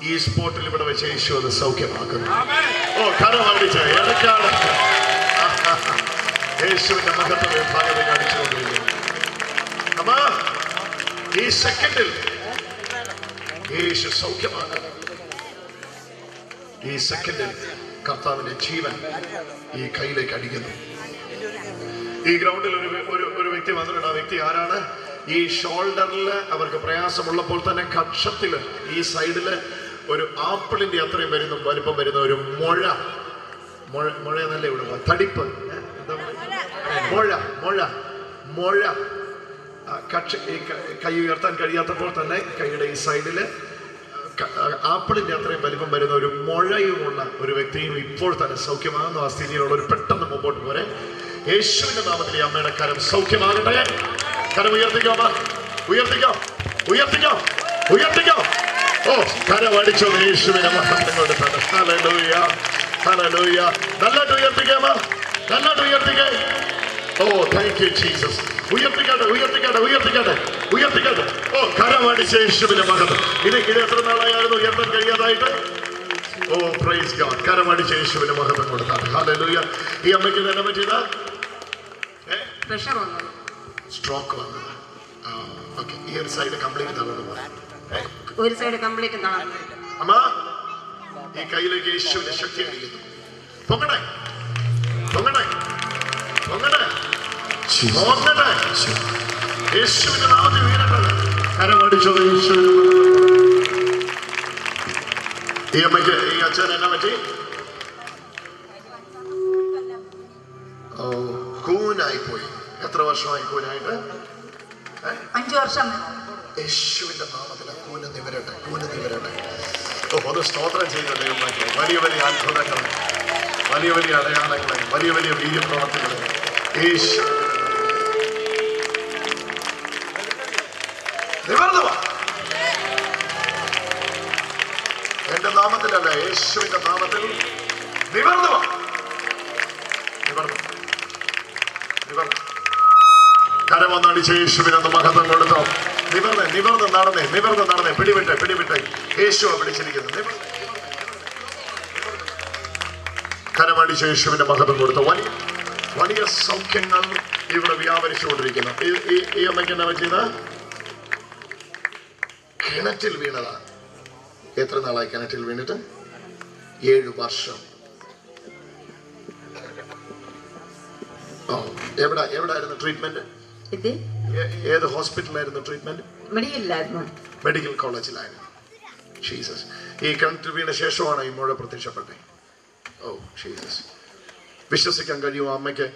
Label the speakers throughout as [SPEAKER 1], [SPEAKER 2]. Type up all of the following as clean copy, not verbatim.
[SPEAKER 1] ഈ സ്പോട്ടിൽ ഇവിടെ വെച്ച് യേശു അത് സൗഖ്യമാക്കുന്നു. ഓ കരമടിച്ച ഇടയ്ക്കാണ് യേശുവിന്റെ മഹത്വ വിഭാഗത്തെ കാണിച്ചുകൊണ്ടിരിക്കുന്നു. അമ്മ ഈ സെക്കൻഡിൽ യേശു സൗഖ്യമാക്കുന്നു. ഈ സെക്കൻഡിൽ കർത്താവിന്റെ ജീവൻ ഈ കയ്യിലേക്ക് അടിക്കുന്നു. ഈ ഗ്രൗണ്ടിൽ ഒരു വ്യക്തി വന്നിട്ടുണ്ട്. ആ വ്യക്തി ആരാണ്? ഈ ഷോൾഡറിൽ അവർക്ക് പ്രയാസമുള്ളപ്പോൾ തന്നെ കക്ഷത്തില് ഈ സൈഡില് ഒരു ആപ്പിളിന്റെ അത്രയും വലിപ്പം വരുന്ന ഒരു മുഴ എന്നല്ലേ ഇവിടെ തടിപ്പ്, മുഴ കൈ ഉയർത്താൻ കഴിയാത്തപ്പോൾ തന്നെ കൈയുടെ ഈ സൈഡില് ആപ്പിളിന്റെ അത്രയും വലിപ്പം വരുന്ന ഒരു മുഴയുമുള്ള ഒരു വ്യക്തിയും ഇപ്പോൾ തന്നെ സൗഖ്യമാകുന്ന ആ സ്ഥിതിയിലുള്ള ഒരു പെട്ടെന്ന് മുമ്പോട്ട് പോരെ. യേശുവിന്റെ നാമത്തിൽ ഈ അമ്മയുടെ കരം സൗഖ്യമാകട്ടെ. കരം ഉയർത്തിക്കോ അമ്മ, ഉയർത്തിക്കോ. ഓ കരം അടിച്ചോ യേശുവിന്റെ മഹത്വങ്ങളുടെ തന്നെ. Hallelujah, hallelujah. നല്ലതായിട്ട് ഉയർത്തിക്കേ അമ്മ, നല്ലതായിട്ട് ഉയർത്തിക്കേ. ഓ താങ്ക് യു ജീസസ്. ഉയർത്തിക്കട്ടെ. ഓ കരം അടിച്ച യേശുവിന്റെ മഹത്വം. ഇത് എത്ര നാളായിരുന്നു ഉയർത്താൻ കഴിയാതായിട്ട്? ഓ പ്രൈസ് ഗോഡ്. കരം അടിച്ച യേശുവിന്റെ മഹത്വം കൊടുത്താണ്. ഹല്ലേലൂയ. ഈ അമ്മയ്ക്ക് തന്നെ പറ്റിയതാ സ്ട്രോക്ക് വന്നത്. ഓക്കെ, ഈ ഒരു സൈഡ് കംപ്ലീറ്റ് തളർന്നു പോയി.
[SPEAKER 2] ഒരു സൈഡ് കംപ്ലീറ്റ് തളർന്നു.
[SPEAKER 1] അമ്മ ഈ കയ്യിലേക്ക് യേശുവിന്റെ ശക്തി അടിക്കുന്നു. പൊങ്ങട്ടെ. യേശുവിന്റെ നാമത്തിൽ വീരട്ടെ. കരമടിച്ചത് യേശുവിന്റെ. ഈ അമ്മയ്ക്ക് ഈ അച്ഛൻ എന്നാ പറ്റി? കൂനായി പോയി. എത്ര വർഷമായി കൂനായിട്ട്?
[SPEAKER 2] 5 വർഷം.
[SPEAKER 1] യേശുവിന്റെ നാമത്തിൽ കൂന നിവരട്ടെ. ഓ അത് സ്തോത്രം ചെയ്യുന്നുണ്ട്. വലിയ അത്ഭുതങ്ങൾ, വലിയ അടയാളങ്ങളെ, വലിയ വീര്യപ്രവർത്തികളെ യേശു നിവർന്നു വാ. എന്റെ നാമത്തിലല്ല, യേശുവിന്റെ നാമത്തിൽ നിവർന്നു വാ. കരമൊന്നടിച്ച് യേശുവിനൊന്ന് മഹത്വം കൊടുത്തോ. നിവർന്ന് നടന്നേ. പിടിവിട്ടെ. യേശുവ പിടിച്ചിരിക്കുന്നു. കരമടിച്ച് യേശുവിന്റെ മഹത്വം കൊടുത്തോ. വലിയ സൗഖ്യങ്ങൾ ഇവിടെ വ്യാപരിച്ചുകൊണ്ടിരിക്കുന്നു. ഈ അമ്മയ്ക്ക് എന്നാ പറ്റിയത്? കിണറ്റിൽ വീണതാ. എത്ര നാളായി കിണറ്റിൽ വീണിട്ട്? 7 വർഷം. എവിടായിരുന്നു ട്രീറ്റ്മെന്റ്? ഏത് ഹോസ്പിറ്റലായിരുന്നു ട്രീറ്റ്മെന്റ്? മെഡിക്കൽ കോളേജിലായിരുന്നു. ജീസസ്. ഈ കിണറ്റിൽ വീണ ശേഷമാണ് ഈ മുഴ പ്രത്യക്ഷപ്പെട്ടത്. Oh Jesus. വിശ്വസിക്കാൻ കഴിയുമോ അമ്മയ്ക്ക്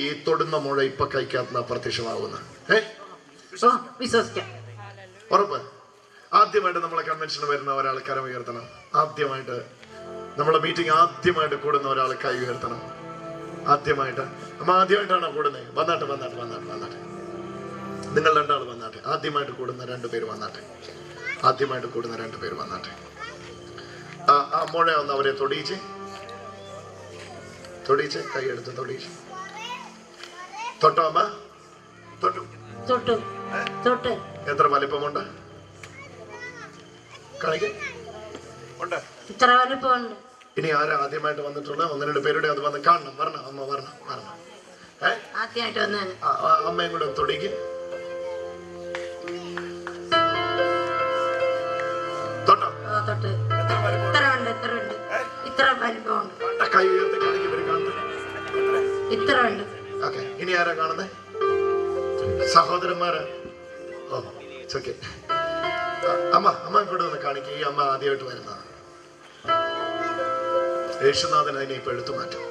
[SPEAKER 1] ഈ തൊടുന്ന മുഴ ഇപ്പൊ കൈക്കകത്ത് പ്രത്യക്ഷമാകുന്ന?
[SPEAKER 2] വിശ്വസിക്കാം.
[SPEAKER 1] ഉറപ്പ്. ആദ്യമായിട്ട് നമ്മളെ കൺവെൻഷന് വരുന്ന ഒരാൾ കരം ഉയർത്തണം. ആദ്യമായിട്ട് നമ്മളെ മീറ്റിംഗ് ആദ്യമായിട്ട് കൂടുന്ന ഒരാൾ കൈ ഉയർത്തണം. ആദ്യമായിട്ടാണോ കൂടുന്നത്? വന്നാട്ടെ. നിങ്ങൾ 2 ആൾ വന്നാട്ടെ. ആദ്യമായിട്ട് കൂടുന്ന 2 പേര് വന്നാട്ടെ. ആ മുഴ ഒന്ന് അവരെ തൊടിയിച്ച് കൈയെടുത്ത് തൊടിയിച്ച്. തൊട്ടോ അമ്മ?
[SPEAKER 2] തൊട്ടു.
[SPEAKER 1] എത്ര വലിപ്പമുണ്ട്? ഉണ്ട്.
[SPEAKER 2] ഇത്ര വലിപ്പമുണ്ട്.
[SPEAKER 1] ഇനി ആരാ ആദ്യമായിട്ട് വന്നിട്ടുള്ള 1-2 പേരുടെ അത് വന്ന് കാണണം. വരണം.
[SPEAKER 2] ആദ്യമായിട്ട് വന്നാണ്.
[SPEAKER 1] അമ്മയും കൂടെ തൊടിക്ക്. തൊട്ടോ?
[SPEAKER 2] ഇത്ര വലിപ്പമുണ്ട്.
[SPEAKER 1] കൈ ഉയർത്തി കാണിക്കും.
[SPEAKER 2] ഇത്ര ഉണ്ട്.
[SPEAKER 1] ഓക്കെ, ഇനി ആരാ കാണുന്നേ? സഹോദരന്മാരാ? ഓ ഓക്കെ. അമ്മ കൂടെ ഒന്ന് കാണിക്കുക. ഈ അമ്മ ആദ്യമായിട്ട് വരുന്നതാണ്. യേശുനാഥൻ അതിനെ ഇപ്പൊ എടുത്തു മാറ്റും.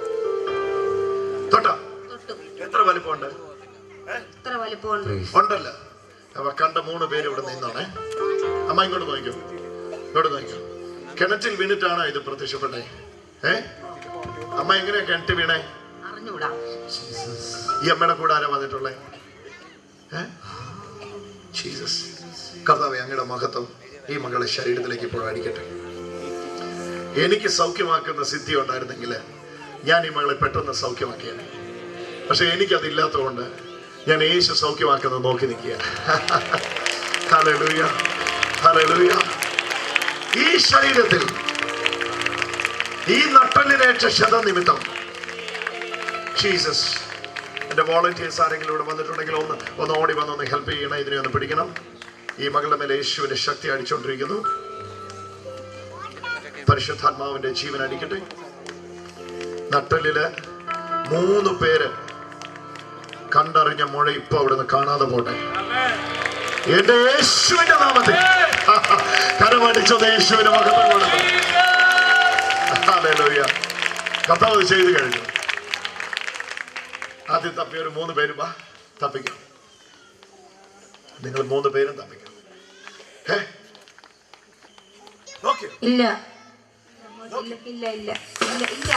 [SPEAKER 1] തൊട്ടോ? എത്ര വലിപ്പമുണ്ട്? ഉണ്ടല്ലോ. അപ്പൊ കണ്ട 3 പേര് ഇവിടെ നിന്നോണേ. അമ്മ ഇങ്ങോട്ട് നോക്കൂ. കിണറ്റിൽ വീണിട്ടാണോ ഇത് പ്രത്യക്ഷപ്പെട്ടെ? അമ്മ എങ്ങനെയാ കിണറ്റ് വീണേ? ഈ അമ്മയുടെ കൂടെ ആരാ വന്നിട്ടുള്ളേ? ജീസസ്. കർത്താവേ, അങ്ങയുടെ മഹത്വം ഈ മകളെ ശരീരത്തിലേക്ക് ഇപ്പോൾ അടിക്കട്ടെ. എനിക്ക് സൗഖ്യമാക്കുന്ന സിദ്ധി ഉണ്ടായിരുന്നെങ്കിൽ ഞാൻ ഈ മകളെ പെട്ടെന്ന് സൗഖ്യമാക്കിയാണ്. പക്ഷെ എനിക്കതില്ലാത്തതുകൊണ്ട് ഞാൻ യേശു സൗഖ്യമാക്കുന്നത് നോക്കി നിൽക്കുക. ഹല്ലേലൂയ. ഈ ശരീരത്തിൽ ഈ നട്ടലിനേറ്റ ക്ഷതനിമിത്തം ജീസസ്. എൻ്റെ വോളണ്ടിയേഴ്സ് ആരെങ്കിലും ഇവിടെ വന്നിട്ടുണ്ടെങ്കിൽ ഒന്ന് ഓടി വന്നൊന്ന് ഹെൽപ്പ് ചെയ്യണം. ഇതിനെ ഒന്ന് പിടിക്കണം. ഈ മകളുടെ മേലെ യേശുവിന്റെ ശക്തി അടിച്ചുകൊണ്ടിരിക്കുന്നു. പരിശുദ്ധാത്മാവിന്റെ ജീവൻ അടിക്കട്ടെ. നട്ടലില് 3 പേര് കണ്ടറിഞ്ഞ മുഴ ഇപ്പൊ അവിടുന്ന് കാണാതെ പോട്ടെ എന്റെ യേശുവിന്റെ നാമത്തിൽ. കരമടിച്ചത് യേശുവിന്റെ മഹത്വം കൊടുത്തു. ഹല്ലേലൂയ. കർത്താവ് ചെയ്തു കഴിഞ്ഞു. ആദ്യം തപ്പിയൊരു 3 പേരും തപ്പിക്കാം. നിങ്ങൾ 3 പേരും തപ്പിക്കാം.
[SPEAKER 2] ഇല്ല ഇല്ല
[SPEAKER 1] ഇല്ല
[SPEAKER 2] ഇല്ല ഇല്ല ഇല്ല.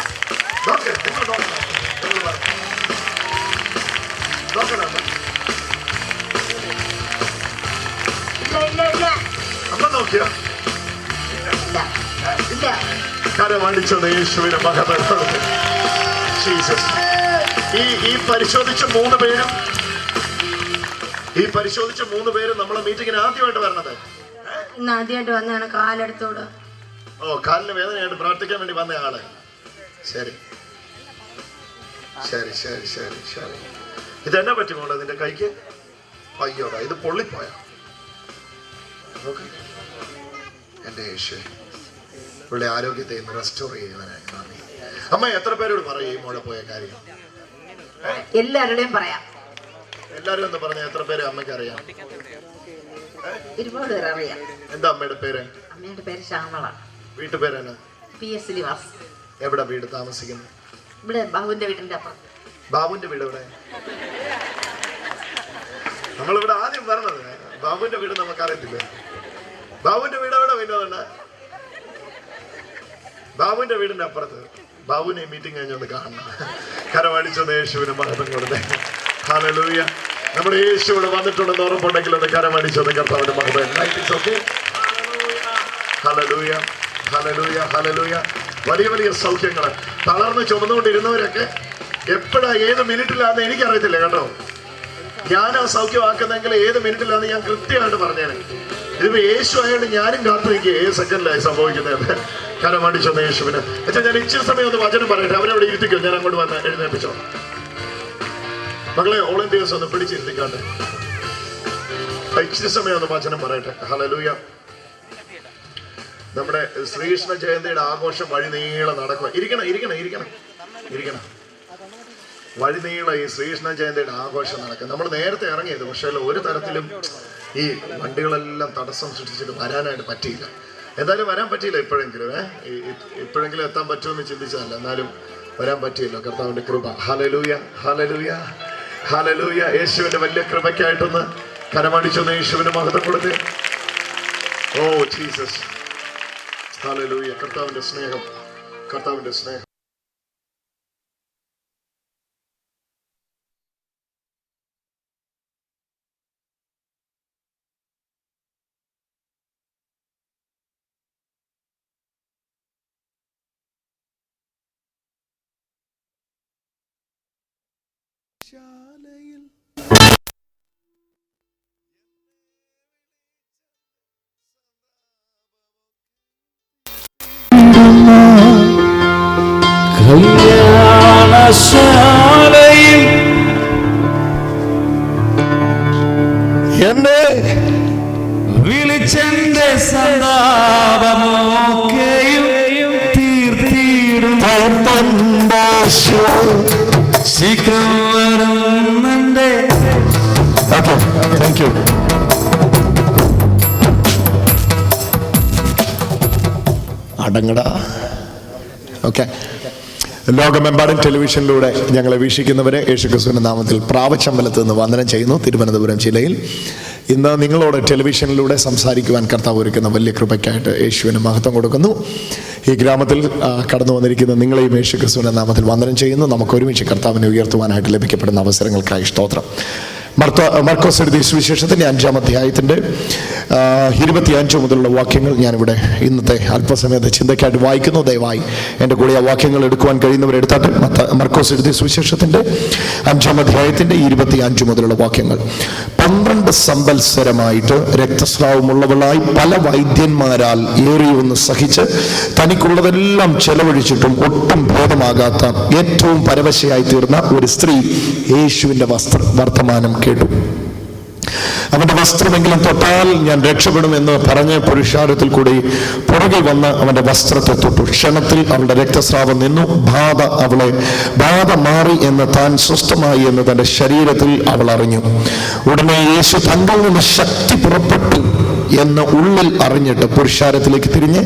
[SPEAKER 1] അമ്മ നോക്കിയോ? കരമടിച്ചത് യേശുവിന്റെ മഹത്വം. ജീസസ്. ഈ പരിശോധിച്ച 3 പേരും നമ്മളെ മീറ്റിങ്ങിന് ആദ്യമായിട്ട് വരണത്.
[SPEAKER 2] ഇന്ന് ആദ്യമായിട്ട് വന്നതാണ്. കാലെടുത്തോട്.
[SPEAKER 1] കാലിന് വേദനയായിട്ട് പ്രാർത്ഥിക്കാൻ വേണ്ടി വന്ന ആള്. ശരി ശരി ശരി ശരി ശരി. ഇതെന്നാ പറ്റുമോ നിന്റെ കൈക്ക്? അയ്യോടാ, ഇത് പൊള്ളിപ്പോയ. എന്റെ യേശു ഇവിടെ ആരോഗ്യത്തെ ഇന്ന് റെസ്റ്റോർ ചെയ്യുവാനായി നന്ദി. അമ്മ എത്ര പേരോട് പറയും ഈ മുഴ പോയ കാര്യം?
[SPEAKER 2] എല്ലാവരുടെയും പറയാം.
[SPEAKER 1] എല്ലാരും ഒന്ന് പറഞ്ഞ എത്ര പേര് അമ്മയ്ക്ക് അറിയാം?
[SPEAKER 2] 20 പേര് അറിയാം.
[SPEAKER 1] എന്താ അമ്മയുടെ പേര്?
[SPEAKER 2] അമ്മയുടെ പേര് ശ്യാമള.
[SPEAKER 1] വീട്ടുപേരെന്നാ?
[SPEAKER 2] PS നിവാസ്.
[SPEAKER 1] എവിടെ വീട് താമസിക്കുന്നത്?
[SPEAKER 2] ഇവിടെ ബാബുവിന്റെ വീടിന്റെ അപ്പുറം.
[SPEAKER 1] ബാബുവിന്റെ വീട് എവിടെ? നമ്മളിവിടെ ആദ്യം പറഞ്ഞത് ബാബുവിന്റെ വീട് നമുക്കറിയത്തില്ല. ബാബുവിന്റെ വീട് എവിടെ? വിനോദണ്ണ ബാബുവിന്റെ വീടിന്റെ അപ്പുറത്ത്. ബാബുവിനെ മീറ്റിംഗ് കഴിഞ്ഞൊന്ന് കാണണം. കരമടിച്ചത് യേശുവിന് മഹത്വം കൊടുത്തേ. ഹല്ലേലൂയ. നമ്മുടെ യേശു ഇവിടെ വന്നിട്ടുണ്ടെന്ന് ഉറപ്പുണ്ടെങ്കിൽ ഒന്ന് കരമടിച്ചത് കർത്താവിന്റെ മഹത്വം. Hallelujah hallelujah hallelujah. വലിയ വലിയ സൗഖ്യങ്ങൾ. തളർന്ന് ചുമന്നുകൊണ്ടിരുന്നവരൊക്കെ എപ്പോഴാ ഏത് മിനിറ്റിലാന്ന് എനിക്കറിയത്തില്ല കേട്ടോ. ഞാൻ ആ സൗഖ്യമാക്കുന്നെങ്കിൽ ഏത് മിനിറ്റിലാന്ന് ഞാൻ കൃത്യമായിട്ട് പറഞ്ഞേനെ. ഇതിപ്പോ യേശു ആയതുകൊണ്ട് ഞാനും കാത്തിരിക്കുക ഏത് സെക്കൻഡിലായി സംഭവിക്കുന്നത്. കരമടിച്ചത് യേശുവിന്. എന്നുവെച്ചാൽ ഞാൻ ഇച്ചിരി സമയം ഒന്ന് വചനം പറയട്ടെ. അവരവിടെ ഇരുത്തിക്കോ, ഞാൻ അങ്ങോട്ട് വന്ന് എഴുന്നേപ്പിച്ചോ. മകളെ ഓൾ ഇന്ത്യ ഒന്ന് പിടിച്ചിരുത്തിക്കാട്ടെ. ഇച്ചിരി സമയം ഒന്ന് വചനം പറയട്ടെ. ഹല്ലേലൂയ. നമ്മുടെ ശ്രീകൃഷ്ണ ജയന്തിയുടെ ആഘോഷം വഴി നീളെ നടക്കുക. ഇരിക്കണം. വഴി നീളെ ഈ ശ്രീകൃഷ്ണ ജയന്തിയുടെ ആഘോഷം നടക്കുക. നമ്മൾ നേരത്തെ ഇറങ്ങിയത്, പക്ഷേ ഒരു തരത്തിലും ഈ വണ്ടികളെല്ലാം തടസ്സം സൃഷ്ടിച്ചിട്ട് വരാനായിട്ട് പറ്റിയില്ല. എന്തായാലും വരാൻ പറ്റിയില്ല. ഇപ്പോഴെങ്കിലും എത്താൻ പറ്റുമെന്ന് ചിന്തിച്ചതല്ല, എന്നാലും വരാൻ പറ്റിയില്ല. കർത്താവിന്റെ കൃപ. Hallelujah hallelujah hallelujah. യേശുവിന്റെ വലിയ കൃപയ്ക്കായിട്ടൊന്ന് കരമടിച്ചൊന്ന് യേശുവിന് മഹത്വം കൊടുത്ത്. Oh Jesus. ഹല്ലേലൂയ. കർത്താവിന്റെ സ്നേഹം.
[SPEAKER 3] കല്യാണശാലയിൽ എന്നെ വിളിച്ചെന്റെ സന്താപമൊക്കെയും തീർത്തിടും. ശീഘ്രം വരുന്നുണ്ട്. Thank you. അടങ്ങടാ. ഓക്കെ. ലോകമെമ്പാടും ടെലിവിഷനിലൂടെ ഞങ്ങളെ വീക്ഷിക്കുന്നവരെ യേശുക്രിസ്തുവിന്റെ നാമത്തിൽ പ്രാവച്ചമ്പലത്ത് നിന്ന് വന്ദനം ചെയ്യുന്നു. തിരുവനന്തപുരം ജില്ലയിൽ ഇന്ന് നിങ്ങളോട് ടെലിവിഷനിലൂടെ സംസാരിക്കുവാൻ കർത്താവ് ഒരുക്കുന്ന വലിയ കൃപയ്ക്കായിട്ട് യേശുവിന് മഹത്വം കൊടുക്കുന്നു. ഈ ഗ്രാമത്തിൽ കടന്നു വന്നിരിക്കുന്ന നിങ്ങളെയും യേശുക്രിസ്തുവിന്റെ നാമത്തിൽ വന്ദനം ചെയ്യുന്നു. നമുക്ക് ഒരുമിച്ച് കർത്താവിനെ ഉയർത്തുവാനായിട്ട് ലഭിക്കപ്പെടുന്ന അവസരങ്ങൾക്കായി സ്തോത്രം. മർക്കോസ് എഴുതിയ സുവിശേഷത്തിന്റെ 5-ാം അധ്യായത്തിന്റെ 25 മുതലുള്ള വാക്യങ്ങൾ ഞാനിവിടെ ഇന്നത്തെ അല്പസമയത്തെ ചിന്തയ്ക്കായിട്ട് വായിക്കുന്നു. ദയവായി എൻ്റെ കൂടെ ആ വാക്യങ്ങൾ എടുക്കുവാൻ കഴിയുന്നവരെടുത്താട്ടെ. മർക്കോസ് എഴുതിയ സുവിശേഷത്തിന്റെ 5-ാം അധ്യായത്തിന്റെ 25 മുതലുള്ള വാക്യങ്ങൾ. 12 സംവത്സരമായിട്ട് രക്തസ്രാവമുള്ളവളായി പല വൈദ്യന്മാരാൽ ഏറിയൊന്ന് സഹിച്ച് തനിക്കുള്ളതെല്ലാം ചെലവഴിച്ചിട്ടും ഒട്ടും ഭേദമാകാത്ത ഏറ്റവും പരവശയായി തീർന്ന ഒരു സ്ത്രീ യേശുവിൻ്റെ വർത്തമാനം കേട്ടു. അവന്റെ വസ്ത്രമെങ്കിലും തൊട്ടാൽ ഞാൻ രക്ഷപ്പെടുമെന്ന് പറഞ്ഞ് പുരുഷാരത്തിൽ കൂടി പുറകിൽ വന്ന് അവന്റെ വസ്ത്രത്തെ തൊട്ടു. ക്ഷണത്തിൽ അവളുടെ രക്തസ്രാവം നിന്നു. ബാധ മാറി എന്ന് താൻ സ്വസ്ഥമായി എന്ന് തന്റെ ശരീരത്തിൽ അവൾ അറിഞ്ഞു. ഉടനെ യേശു തങ്കിൽ നിന്ന് ശക്തി പുറപ്പെട്ടു എന്ന് ഉള്ളിൽ അറിഞ്ഞിട്ട് പുരുഷാരത്തിലേക്ക് തിരിഞ്ഞ്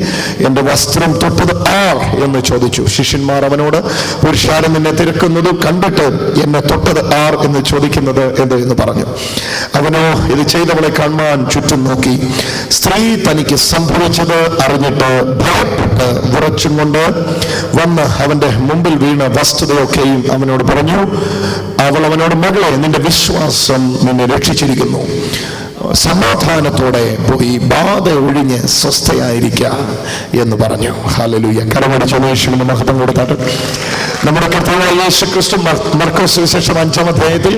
[SPEAKER 3] എൻ്റെ വസ്ത്രം തൊട്ടത് ആർ എന്ന് ചോദിച്ചു. ശിഷ്യന്മാർ അവനോട്, പുരുഷാരം നിന്നെ തിരക്കുന്നത് കണ്ടിട്ട് എന്നെ തൊട്ടത് ആർ എന്ന് ചോദിക്കുന്നത് എന്ന് പറഞ്ഞു. അവനോ ഇത് ചെയ്തവളെ കാണുവാൻ ചുറ്റും നോക്കി. സ്ത്രീ തനിക്ക് സംഭവിച്ചത് അറിഞ്ഞിട്ട് ഭയപ്പെട്ട് വിറച്ചും കൊണ്ട് വന്ന് അവന്റെ മുമ്പിൽ വീണ വസ്തുതയൊക്കെയും അവനോട് പറഞ്ഞു. അവൾ അവനോട്, മകളെ, നിന്റെ വിശ്വാസം നിന്നെ രക്ഷിച്ചിരിക്കുന്നു. സമാധാനത്തോടെ പോയി ബാധ ഒഴിഞ്ഞ് സ്വസ്ഥയായിരിക്ക എന്ന് പറഞ്ഞു. ഹല്ലേലൂയ. കരമടിച്ച യേശുവിന് മഹത്വം കൊടുത്താട്ട്. നമ്മുടെ കർത്താവായ യേശു ക്രിസ്തു മർക്കോസ് സുവിശേഷം 5-ാം അധ്യായത്തിൽ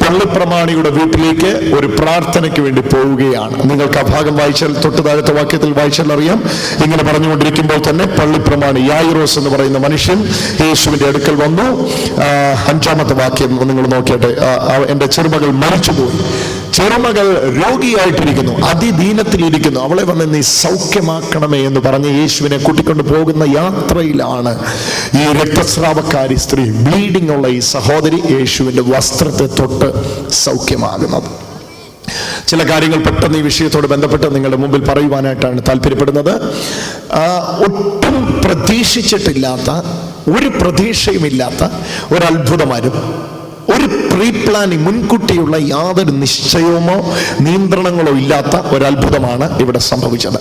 [SPEAKER 3] പള്ളിപ്രമാണിയുടെ വീട്ടിലേക്ക് ഒരു പ്രാർത്ഥനയ്ക്ക് വേണ്ടി പോവുകയാണ്. നിങ്ങൾക്ക് ആ ഭാഗം വായിച്ചാൽ, തൊട്ട് താഴത്തെ വാക്യത്തിൽ വായിച്ചാൽ അറിയാം. ഇങ്ങനെ പറഞ്ഞുകൊണ്ടിരിക്കുമ്പോൾ തന്നെ പള്ളിപ്രമാണി യായിറോസ് എന്ന് പറയുന്ന മനുഷ്യൻ യേശുവിന്റെ അടുക്കൽ വന്നു. 5-ാമത്തെ വാക്യം നിങ്ങൾ നോക്കിയട്ടെ. എൻ്റെ ചെറുമകൾ മരിച്ചുപോയി, ചെറുമകൾ രോഗിയായിട്ടിരിക്കുന്നു, അതിദീനത്തിലിരിക്കുന്നു, അവളെ വന്ന് നീ സൗഖ്യമാക്കണമേ എന്ന് പറഞ്ഞ് യേശുവിനെ കൂട്ടിക്കൊണ്ട് പോകുന്ന യാത്രയിലാണ് ഈ രക്തസ്രാവക്കാരി സ്ത്രീ, ബ്ലീഡിംഗ് ഉള്ള ഈ സഹോദരി യേശുവിന്റെ വസ്ത്രത്തെ തൊട്ട് സൗഖ്യമാകുന്നത്. ചില കാര്യങ്ങൾ പെട്ടെന്ന് ഈ വിഷയത്തോട് ബന്ധപ്പെട്ട് നിങ്ങളുടെ മുമ്പിൽ പറയുവാനായിട്ടാണ് താല്പര്യപ്പെടുന്നത്. ഒട്ടും പ്രതീക്ഷിച്ചിട്ടില്ലാത്ത, ഒരു പ്രതീക്ഷയുമില്ലാത്ത ഒരു അത്ഭുതമായിരുന്നു. ഒരു പ്രീ പ്ലാനിങ്, മുൻകൂട്ടിയുള്ള യാതൊരു നിശ്ചയമോ നിയന്ത്രണങ്ങളോ ഇല്ലാത്ത ഒരു അത്ഭുതമാണ് ഇവിടെ സംഭവിച്ചത്.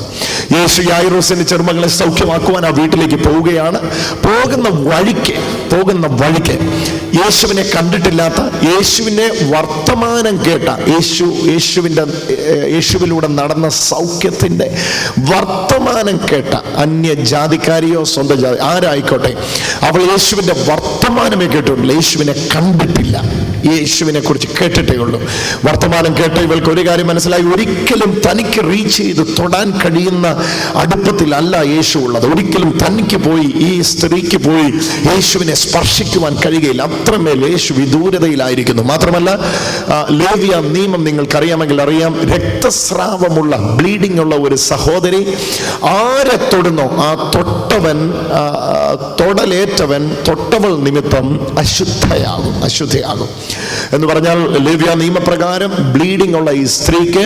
[SPEAKER 3] യേശു യായിറോസിന്റെ ചെറുമകളെ സൗഖ്യമാക്കുവാൻ ആ വീട്ടിലേക്ക് പോവുകയാണ്. പോകുന്ന വഴിക്ക് യേശുവിനെ കണ്ടിട്ടില്ലാത്ത, യേശുവിനെ വർത്തമാനം കേട്ട, യേശുവിലൂടെ നടന്ന സൗഖ്യത്തിന്റെ വർത്തമാനം കേട്ട അന്യജാതിക്കാരിയോ സ്വന്തം ജാതി ആരായിക്കോട്ടെ, അവൾ യേശുവിന്റെ വർത്തമാനമേ കേട്ടിട്ടുള്ളൂ, യേശുവിനെ കണ്ടിട്ടില്ല, യേശുവിനെ കുറിച്ച് കേട്ടിട്ടേ ഉള്ളൂ. വർത്തമാനം കേട്ട ഇവൾക്ക് ഒരു കാര്യം മനസ്സിലായി, ഒരിക്കലും തനിക്ക് റീച്ച് ചെയ്ത് തൊടാൻ കഴിയുന്ന അടുപ്പത്തിലല്ല യേശു ഉള്ളത്. ഒരിക്കലും തനിക്ക് പോയി, ഈ സ്ത്രീക്ക് പോയി യേശുവിനെ സ്പർശിക്കുവാൻ കഴിയുകയില്ല. അത്രമേൽ യേശു വിദൂരതയിലായിരിക്കുന്നു. മാത്രമല്ല, ലേവ്യ നിയമം നിങ്ങൾക്കറിയാമെങ്കിൽ അറിയാം, രക്തസ്രാവമുള്ള, ബ്ലീഡിംഗ് ഉള്ള ഒരു സഹോദരി ആരെ തൊടുന്നോ ആ തൊടലേറ്റവൻ തൊട്ടവൾ നിമിത്തം അശുദ്ധയാകും എന്ന് പറഞ്ഞാൽ, ലേവ്യ നിയമപ്രകാരം ബ്ലീഡിംഗ് ഉള്ള ഈ സ്ത്രീക്ക്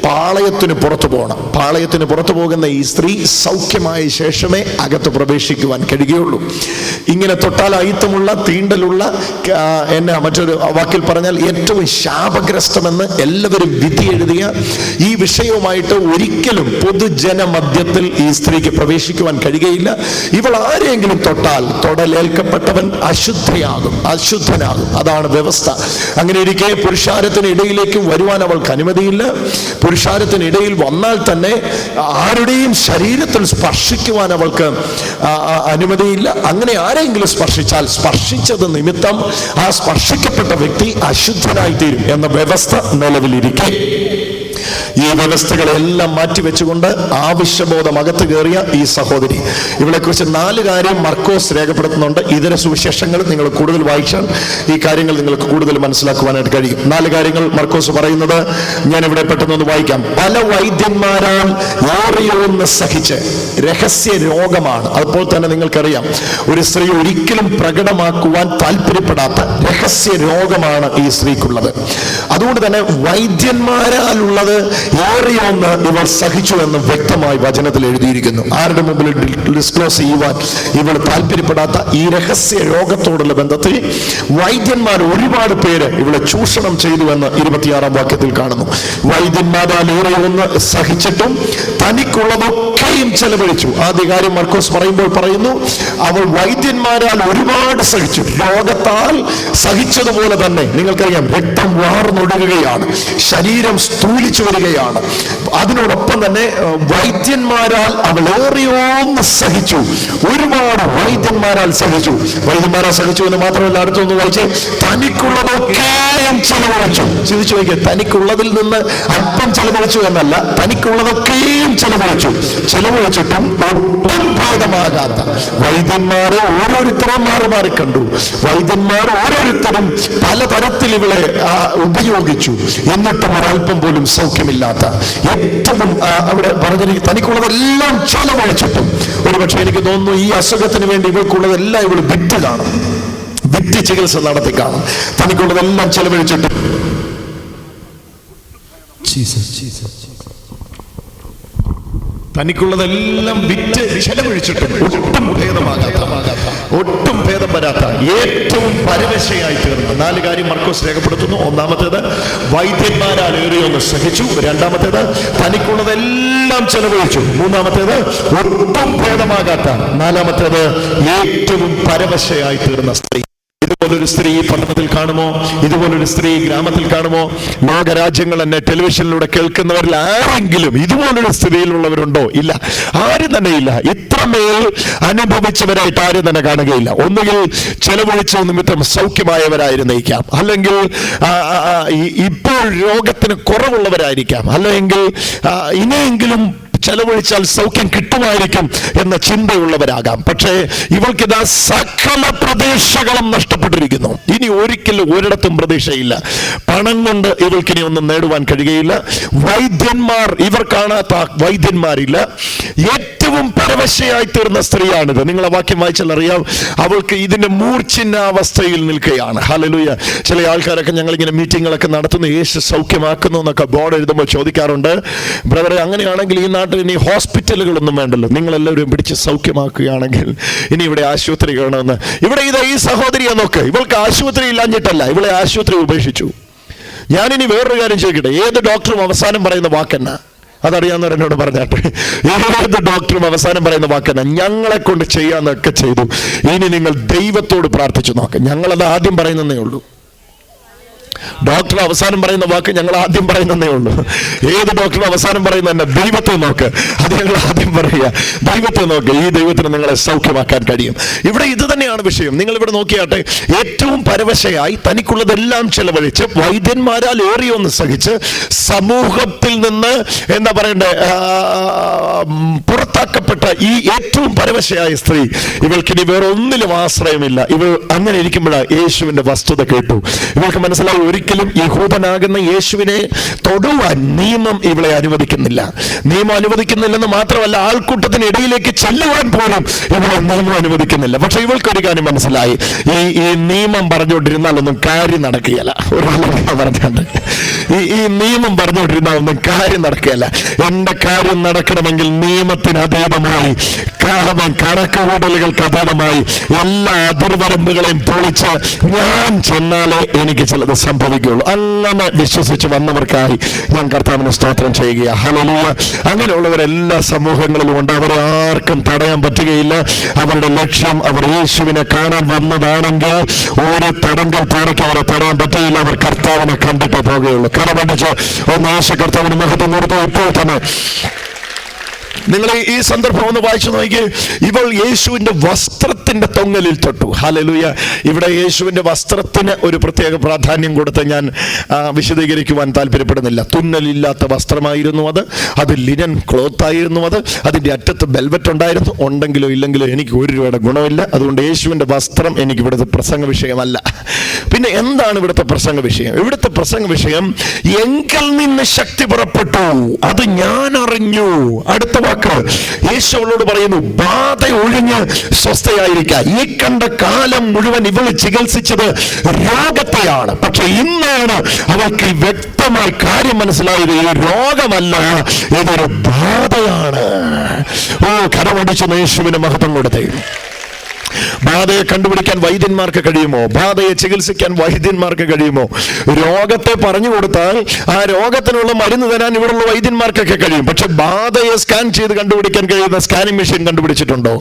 [SPEAKER 3] പാളയത്തിന് പുറത്തു പോകണം. പാളയത്തിന് പുറത്തു പോകുന്ന ഈ സ്ത്രീ സൗഖ്യമായ ശേഷമേ അകത്ത് പ്രവേശിക്കുവാൻ കഴിയുകയുള്ളൂ. ഇങ്ങനെ തൊട്ടാൽ അയിത്തമുള്ള, തീണ്ടലുള്ള, മറ്റൊരു വാക്കിൽ പറഞ്ഞാൽ ഏറ്റവും ശാപഗ്രസ്തമെന്ന് എല്ലാവരും വിധി എഴുതിയ ഈ വിഷയവുമായിട്ട് ഒരിക്കലും പൊതുജന മധ്യത്തിൽ ഈ സ്ത്രീക്ക് പ്രവേശിക്കുവാൻ കഴിയുകയില്ല. ഇവൾ ആരെങ്കിലും തൊട്ടാൽ തൊടലേൽക്കപ്പെട്ടവൻ അശുദ്ധനാകും. അതാണ് വ്യവസ്ഥ. അങ്ങനെ ഇരിക്കെ പുരുഷാരത്തിന് ഇടയിലേക്ക് വരുവാൻ അവൾക്ക് അനുമതിയില്ല. പുരുഷാരത്തിനിടയിൽ വന്നാൽ തന്നെ ആരുടെയും ശരീരത്തിൽ സ്പർശിക്കുവാൻ അവൾക്ക് അനുമതിയില്ല. അങ്ങനെ ആരെങ്കിലും സ്പർശിച്ചാൽ സ്പർശിച്ചത് നിമിത്തം ആ സ്പർശിക്കപ്പെട്ട വ്യക്തി അശുദ്ധനായി തീരും എന്ന വ്യവസ്ഥ നിലവിലിരിക്കെ, ഈ വ്യവസ്ഥകളെല്ലാം മാറ്റിവെച്ചുകൊണ്ട് ആവശ്യബോധം അകത്ത് കയറിയ ഈ സഹോദരി, ഇവളെക്കുറിച്ച് 4 കാര്യം മർക്കോസ് രേഖപ്പെടുത്തുന്നുണ്ട്. ഇതര സുവിശേഷങ്ങൾ നിങ്ങൾ കൂടുതൽ വായിച്ചാൽ ഈ കാര്യങ്ങൾ നിങ്ങൾക്ക് കൂടുതൽ മനസ്സിലാക്കുവാനായിട്ട് കഴിയും. 4 കാര്യങ്ങൾ മർക്കോസ് പറയുന്നത് ഞാൻ ഇവിടെ പെട്ടെന്നൊന്ന് വായിക്കാം. പല വൈദ്യന്മാരാൽ ഏറിയൊന്ന് സഹിച്ച്, രഹസ്യ രോഗമാണ്. അതുപോലെ തന്നെ നിങ്ങൾക്കറിയാം, ഒരു സ്ത്രീ ഒരിക്കലും പ്രകടമാക്കുവാൻ താല്പര്യപ്പെടാത്ത രഹസ്യ രോഗമാണ് ഈ സ്ത്രീക്കുള്ളത്. അതുകൊണ്ട് തന്നെ വൈദ്യന്മാരാലുള്ളത് ഏറിയൊന്ന് ഇവൾ സഹിച്ചു എന്ന് വ്യക്തമായി വചനത്തിൽ എഴുതിയിരിക്കുന്നു. ആരുടെ മുമ്പിൽ ഡിസ്ക്ലോസ് ചെയ്യുവാൻ ഇവൾ താല്പര്യപ്പെടാത്ത ഈ രഹസ്യ രോഗത്തോടുള്ള ബന്ധത്തിൽ വൈദ്യന്മാർ ഒരുപാട് പേര് ഇവളെ ചൂഷണം ചെയ്തു എന്ന് 26-ാം വാക്യത്തിൽ കാണുന്നു. വൈദ്യന്മാരാൽ ഏറിയൊന്ന് സഹിച്ചിട്ടും തനിക്കുള്ളതൊക്കെയും ചെലവഴിച്ചു. ആദ്യ കാര്യം മർക്കോസ് പറയുമ്പോൾ പറയുന്നു, അവൾ വൈദ്യന്മാരാൽ ഒരുപാട് സഹിച്ചു. രോഗത്താൽ സഹിച്ചതുപോലെ തന്നെ നിങ്ങൾക്കറിയാം, രക്തം വാർന്നൊഴുകുകയാണ്, ശരീരം സ്ഥൂലിച്ചു വരികയാണ്. അതിനോടൊപ്പം തന്നെ വൈദ്യന്മാരാൽ അവൾ ഏറിയൊന്ന് സഹിച്ചു. ഒരുപാട് വൈദ്യന്മാരാൽ സഹിച്ചു. വൈദ്യന്മാരാൽ സഹിച്ചു എന്ന് മാത്രമല്ല, അടുത്തൊന്ന് വായിച്ച്, തനിക്കുള്ളതൊക്കെയും ചെലവഴിച്ചു. ചിന്തിച്ചു നോക്കിയാൽ, തനിക്കുള്ളതിൽ നിന്ന് അല്പം ചെലവഴിച്ചു എന്നല്ല, തനിക്കുള്ളതൊക്കെയും ചെലവഴിച്ചിട്ടും ഒട്ടും ഭേദമാകാത്ത വൈദ്യന്മാരെ ഓരോരുത്തരും മാറി മാറി കണ്ടു. വൈദ്യന്മാർ ഓരോരുത്തരും പലതരത്തിൽ ഇവളെ ഉപയോഗിച്ചു. എന്നിട്ടും ഒരൽപ്പം പോലും സൗഖ്യമില്ലാത്ത, ഏറ്റവും അവിടെ പറഞ്ഞിരിക്കും, തനിക്കുള്ളതെല്ലാം ചെലവഴിച്ചിട്ടും. ഒരുപക്ഷെ എനിക്ക് തോന്നുന്നു ഈ അസുഖത്തിന് വേണ്ടി ഇവൾക്കുള്ളതെല്ലാം ഇവൾ വിറ്റ് കാണും, വിറ്റ് ചികിത്സ നടത്തി കാണും. തനിക്കുള്ളതെല്ലാം ചെലവഴിച്ചിട്ടും തനിക്കുള്ളതെല്ലാം വിറ്റ് ചെലവഴിച്ചിട്ടും ഒട്ടും ഭേദം വരാത്ത ഏറ്റവും പരവശയായി തീർന്ന 4 കാര്യം മർക്കോസ് രേഖപ്പെടുത്തുന്നു. ഒന്നാമത്തേത്, വൈദ്യന്മാരാൽ ഏറിയൊന്ന് സഹിച്ചു. രണ്ടാമത്തേത്, തനിക്കുള്ളതെല്ലാം ചെലവഴിച്ചു. മൂന്നാമത്തേത്, ഒട്ടും ഭേദമാകാത്ത. നാലാമത്തേത്, ഏറ്റവും പരവശയായി തീർന്ന സ്ത്രീ. ഇതുപോലൊരു സ്ത്രീ പട്ടണത്തിൽ കാണുമോ? ഇതുപോലൊരു സ്ത്രീ ഗ്രാമത്തിൽ കാണുമോ? ലോകരാജ്യങ്ങൾ തന്നെ ടെലിവിഷനിലൂടെ കേൾക്കുന്നവരിൽ ആരെങ്കിലും ഇതുപോലൊരു സ്ഥിതിയിലുള്ളവരുണ്ടോ? ഇല്ല, ആരും തന്നെ ഇല്ല. ഇത്രമേൽ അനുഭവിച്ചവരായിട്ട് ആരും തന്നെ കാണുകയില്ല. ഒന്നുകിൽ ചെലവഴിച്ച നിമിത്തം സൗഖ്യമായവരായിരുന്നേക്കാം, അല്ലെങ്കിൽ ഇപ്പോൾ രോഗത്തിന് കുറവുള്ളവരായിരിക്കാം, അല്ലെങ്കിൽ ഇനിയെങ്കിലും ചെലവഴിച്ചാൽ സൗഖ്യം കിട്ടുമായിരിക്കും എന്ന ചിന്തയുള്ളവരാകാം. പക്ഷേ ഇവൾക്കിതാ സകല പ്രതീക്ഷകളും നഷ്ടപ്പെട്ടിരിക്കുന്നു. ഇനി ഒരിക്കലും ഒരിടത്തും പ്രതീക്ഷയില്ല. പണം കൊണ്ട് ഇവൾക്കിനി ഒന്നും നേടുവാൻ കഴിയുകയില്ല. വൈദ്യന്മാർ, ഇവർ കാണാത്ത വൈദ്യന്മാരില്ല. ഏറ്റവും പരവശയായി തീർന്ന സ്ത്രീയാണിത്. നിങ്ങൾ ആ വാക്യം വായിച്ചാൽ അറിയാം, അവൾക്ക് ഇതിന്റെ മൂർച്ഛിന്നാവസ്ഥയിൽ നിൽക്കുകയാണ്. ഹല്ലേലൂയ. ചില ആൾക്കാരൊക്കെ ഞങ്ങളിങ്ങനെ മീറ്റിങ്ങുകളൊക്കെ നടത്തുന്നു, യേശു സൗഖ്യമാക്കുന്നു എന്നൊക്കെ ബോർഡ് എഴുതുമ്പോൾ ചോദിക്കാറുണ്ട്, ബ്രദറെ അങ്ങനെയാണെങ്കിൽ ഈ നാട്ടിൽ ഇനി ഹോസ്പിറ്റലുകളൊന്നും വേണ്ടല്ലോ, നിങ്ങളെല്ലാവരും പിടിച്ച് സൗഖ്യമാക്കുകയാണെങ്കിൽ ഇനി ഇവിടെ ആശുപത്രി കാണുമെന്ന്. ഇവിടെ ഈ സഹോദരിയെ നോക്ക്, ഇവൾക്ക് ആശുപത്രി ഇല്ലാഞ്ഞിട്ടല്ല, ഇവളെ ആശുപത്രി ഉപേക്ഷിച്ചു. ഞാനിനി വേറൊരു കാര്യം ചോദിക്കട്ടെ, ഏത് ഡോക്ടറും അവസാനം പറയുന്ന വാക്കെന്നാ? അതറിയാവുന്നവർ എന്നോട് പറഞ്ഞാട്ടെ. ഏത് ഡോക്ടറും അവസാനം പറയുന്ന വാക്കെന്നാ? ഞങ്ങളെ കൊണ്ട് ചെയ്യാന്നൊക്കെ ചെയ്തു, ഇനി നിങ്ങൾ ദൈവത്തോട് പ്രാർത്ഥിച്ചു നോക്ക്. ഞങ്ങളത് ആദ്യം പറയുന്നതേ ഉള്ളൂ. ഡോക്ടർ അവസാനം പറയുന്ന വാക്ക് ഞങ്ങൾ ആദ്യം പറയുന്നതേ ഉള്ളൂ. ഏത് ഡോക്ടറും അവസാനം പറയുന്ന തന്നെ ദൈവത്തെ നോക്ക്, അത് ഞങ്ങൾ ആദ്യം പറയുക. ദൈവത്തെ നോക്ക്, ഈ ദൈവത്തിന് നിങ്ങളെ സൗഖ്യമാക്കാൻ കഴിയും. ഇവിടെ ഇത് തന്നെയാണ് വിഷയം. നിങ്ങൾ ഇവിടെ നോക്കിയാട്ടെ, ഏറ്റവും പരവശയായി തനിക്കുള്ളതെല്ലാം ചെലവഴിച്ച് വൈദ്യന്മാരാൽ ഏറിയൊന്ന് സഹിച്ച് സമൂഹത്തിൽ നിന്ന് എന്താ പറയണ്ടേ പുറത്താക്കപ്പെട്ട ഈ ഏറ്റവും പരവശയായ സ്ത്രീ, ഇവൾക്കിനി വേറെ ഒന്നിലും ആശ്രയമില്ല. ഇവൾ അങ്ങനെ ഇരിക്കുമ്പോഴാണ് യേശുവിന്റെ വസ്തുത കേട്ടു. ഇവൾക്ക് മനസ്സിലായി, ഒരിക്കലും യഹൂദനാകുന്ന യേശുവിനെ തൊടുവാൻ നിയമം ഇവളെ അനുവദിക്കുന്നില്ല. നിയമം അനുവദിക്കുന്നില്ലെന്ന് മാത്രമല്ല, ആൾക്കൂട്ടത്തിന് ഇടയിലേക്ക് ചെല്ലുവാൻ പോലും ഇവളെ നിയമം അനുവദിക്കുന്നില്ല. പക്ഷെ ഇവൾക്കൊരു കാര്യം മനസ്സിലായി, ഈ നിയമം പറഞ്ഞുകൊണ്ടിരുന്നാലൊന്നും കാര്യം നടക്കുകയല്ല. പറഞ്ഞുകൊണ്ട് ഈ നിയമം പറഞ്ഞുകൊണ്ടിരുന്നാൽ ഒന്നും കാര്യം നടക്കുകയല്ല. എന്റെ കാര്യം നടക്കണമെങ്കിൽ നിയമത്തിന് അതീതമായി, കണക്കുകൂടലുകൾക്ക് അതീതമായി എല്ലാ അതിർവരമ്പുകളെയും പൊളിച്ച് ഞാൻ ചെന്നാലേ എനിക്ക് ചിലത് സംഭവിക്കുകയുള്ളൂ. അങ്ങനെ വിശ്വസിച്ച് വന്നവർക്കായി ഞാൻ കർത്താവിനെ സ്തോത്രം ചെയ്യുക. ഹല്ലേലൂയ. അങ്ങനെയുള്ളവരെല്ലാ സമൂഹങ്ങളിലും ഉണ്ട്. അവരെ ആർക്കും തടയാൻ പറ്റുകയില്ല. അവരുടെ ലക്ഷ്യം അവർ യേശുവിനെ കാണാൻ വന്നതാണെങ്കിൽ ഒരു തടങ്കൽ പാറയ്ക്ക് അവരെ തടയാൻ പറ്റുകയില്ല. അവർ കർത്താവിനെ കണ്ടിട്ടേ പോകുകയുള്ളൂ. കടമടിച്ച് ഒന്ന് യേശു കർത്താവിന് മഹത്വം കൊടുത്തു. ഇപ്പോൾ തന്നെ നിങ്ങൾ ഈ സന്ദർഭം ഒന്ന് വായിച്ചു നോക്കി. ഇവൾ യേശുവിന്റെ വസ്ത്രത്തിന്റെ തൊങ്ങലിൽ തൊട്ടു. ഹല്ലേലൂയ. ഇവിടെ യേശുവിന്റെ വസ്ത്രത്തിന് ഒരു പ്രത്യേക പ്രാധാന്യം കൊടുത്ത് ഞാൻ വിശദീകരിക്കുവാൻ താല്പര്യപ്പെടുന്നില്ല. തുന്നലില്ലാത്ത വസ്ത്രമായിരുന്നു അത് ലിനൻ ക്ലോത്ത് ആയിരുന്നു. അതിന്റെ അറ്റത്ത് വെൽവെറ്റ് ഉണ്ടായിരുന്നു. ഉണ്ടെങ്കിലോ ഇല്ലെങ്കിലോ എനിക്ക് 1 രൂപയുടെ ഗുണമില്ല. അതുകൊണ്ട് യേശുവിന്റെ വസ്ത്രം എനിക്ക് ഇവിടുത്തെ പ്രസംഗ വിഷയമല്ല. പിന്നെ എന്താണ് ഇവിടുത്തെ പ്രസംഗ വിഷയം? ഇവിടുത്തെ പ്രസംഗ വിഷയം, എങ്കിൽ നിന്ന് ശക്തി പുറപ്പെട്ടു, അത് ഞാൻ അറിഞ്ഞു. അടുത്ത വാക്ക്. യേശു അവളോട് പറയുന്നു, ബാധ ഒഴിഞ്ഞ് സ്വസ്ഥയായിരിക്കുക. ഈ കണ്ട കാലം മുഴുവൻ ഇവൾ ചികിത്സിച്ചത് രോഗത്തെയാണ്. പക്ഷെ ഇന്നാണ് അവൾക്ക് വ്യക്തമായി കാര്യം മനസ്സിലായത്, ഈ രോഗമല്ല, ഇതൊരു ബാധയാണ്. കരമടിച്ച് യേശുവിന് മഹത്വം കൊടുത്തേ. ബാധയെ കണ്ടുപിടിക്കാൻ വൈദ്യന്മാർക്ക് കഴിയുമോ? ബാധയെ ചികിത്സിക്കാൻ വൈദ്യന്മാർക്ക് കഴിയുമോ? രോഗത്തെ പറഞ്ഞു കൊടുത്താൽ ആ രോഗത്തിനുള്ള മരുന്ന് തരാൻ ഇവിടെയുള്ള വൈദ്യന്മാർക്കൊക്കെ കഴിയും. പക്ഷെ ബാധയെ സ്കാൻ ചെയ്ത് കണ്ടുപിടിക്കാൻ കഴിയുന്ന സ്കാനിങ് മെഷീൻ കണ്ടുപിടിച്ചിട്ടുണ്ടോ?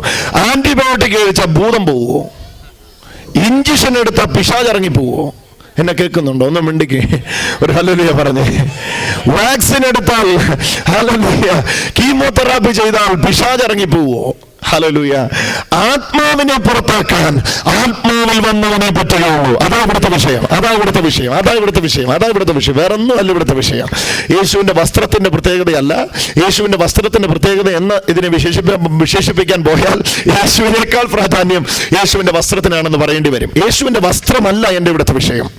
[SPEAKER 3] ആന്റിബയോട്ടിക് കഴിച്ചാൽ ഭൂതം പോവോ? ഇഞ്ചക്ഷൻ എടുത്താൽ പിശാച് ഇറങ്ങി പോവോ? എന്നെ കേൾക്കുന്നുണ്ടോ? ഒന്ന് മിണ്ടിക്ക്, ഒരു ഹല്ലേലൂയ പറഞ്ഞേ. വാക്സിൻ എടുത്താൽ, ഹല്ലേലൂയ, കീമോതെറാപ്പി ചെയ്താൽ പിശാച് ഇറങ്ങി പോവോ? ഹല്ലേലൂയ. ആത്മാവിനെ പുറത്താക്കാൻ ആത്മാവിൽ വന്നവനെ പറ്റുകയുള്ളൂ. അതാ ഇവിടുത്തെ വിഷയം, അതാ ഇവിടുത്തെ വിഷയം, അതാ ഇവിടുത്തെ വിഷയം, അതാ ഇവിടുത്തെ വിഷയം. വേറെ ഒന്നും അല്ല ഇവിടുത്തെ വിഷയം. യേശുവിന്റെ വസ്ത്രത്തിന്റെ പ്രത്യേകതയല്ല. യേശുവിന്റെ വസ്ത്രത്തിന്റെ പ്രത്യേകത എന്ന് ഇതിനെ വിശേഷിപ്പിക്കാൻ പോയാൽ യേശുവിനേക്കാൾ പ്രാധാന്യം യേശുവിന്റെ വസ്ത്രത്തിനാണെന്ന് പറയേണ്ടി വരും. യേശുവിന്റെ വസ്ത്രമല്ല എന്റെ ഇവിടുത്തെ വിഷയം.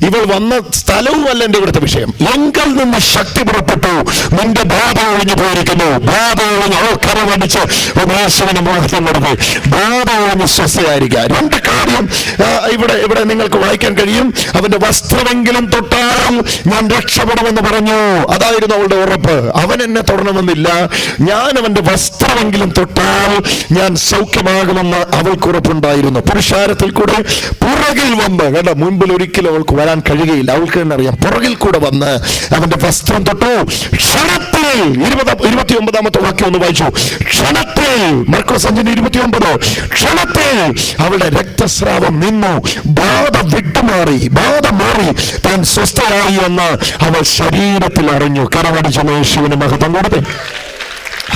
[SPEAKER 3] ഇവൾ വന്ന സ്ഥലവുമല്ല എന്റെ ഇവിടുത്തെ വിഷയം. എങ്കിൽ നിന്ന് ശക്തി പുറപ്പെട്ടു, നിന്റെ ബാധ ഒഴിഞ്ഞു പോയിരിക്കുന്നു. ബാധ ഒഴിഞ്ഞ് കരമടിച്ച് യേശുവിന് മഹത്വം കൊടുത്ത് ബാധ ഒഴിഞ്ഞ് സ്വസ്ഥയായിരിക്കുക. രണ്ട് കാര്യം ഇവിടെ നിങ്ങൾക്ക് വായിക്കാൻ കഴിയും. അവന്റെ വസ്ത്രമെങ്കിലും തൊട്ടാൽ ഞാൻ രക്ഷപ്പെടുമെന്ന് പറഞ്ഞു. അതായിരുന്നു അവളുടെ ഉറപ്പ്. അവൻ എന്നെ തൊടണമെന്നില്ല, ഞാൻ അവന്റെ വസ്ത്രമെങ്കിലും തൊട്ടാൽ ഞാൻ സൗഖ്യമാകുമെന്ന് അവൾക്ക് ഉറപ്പുണ്ടായിരുന്നു. പുരുഷാരത്തിൽ കൂടെ പുറകിൽ വന്ന്, കേട്ടോ, മുൻപിൽ ഒരിക്കലും അവൾക്ക് വരാൻ കഴിയുകയില്ല. അവൾക്ക് തന്നെ അറിയാം. പുറകിൽ കൂടെ വന്ന് അവന്റെ വസ്ത്രം തൊട്ടു. ക്ഷണത്തിൽ 29 വാക്യം ഒന്ന് വായിച്ചു. ക്ഷണത്തിൽ, മർക്കോസ് 5:29, ക്ഷണത്തിൽ അവളുടെ രക്തസ്രാവം നിന്നു, ബാധ വിട്ടുമാറി, ബാധ മാറി, താൻ സ്വസ്ഥയായി എന്ന് അവൾ ശരീരത്തിൽ അറിഞ്ഞു. കരമടിച്ച യേശുവിന് മഹത്വം കൊടുത്തേ.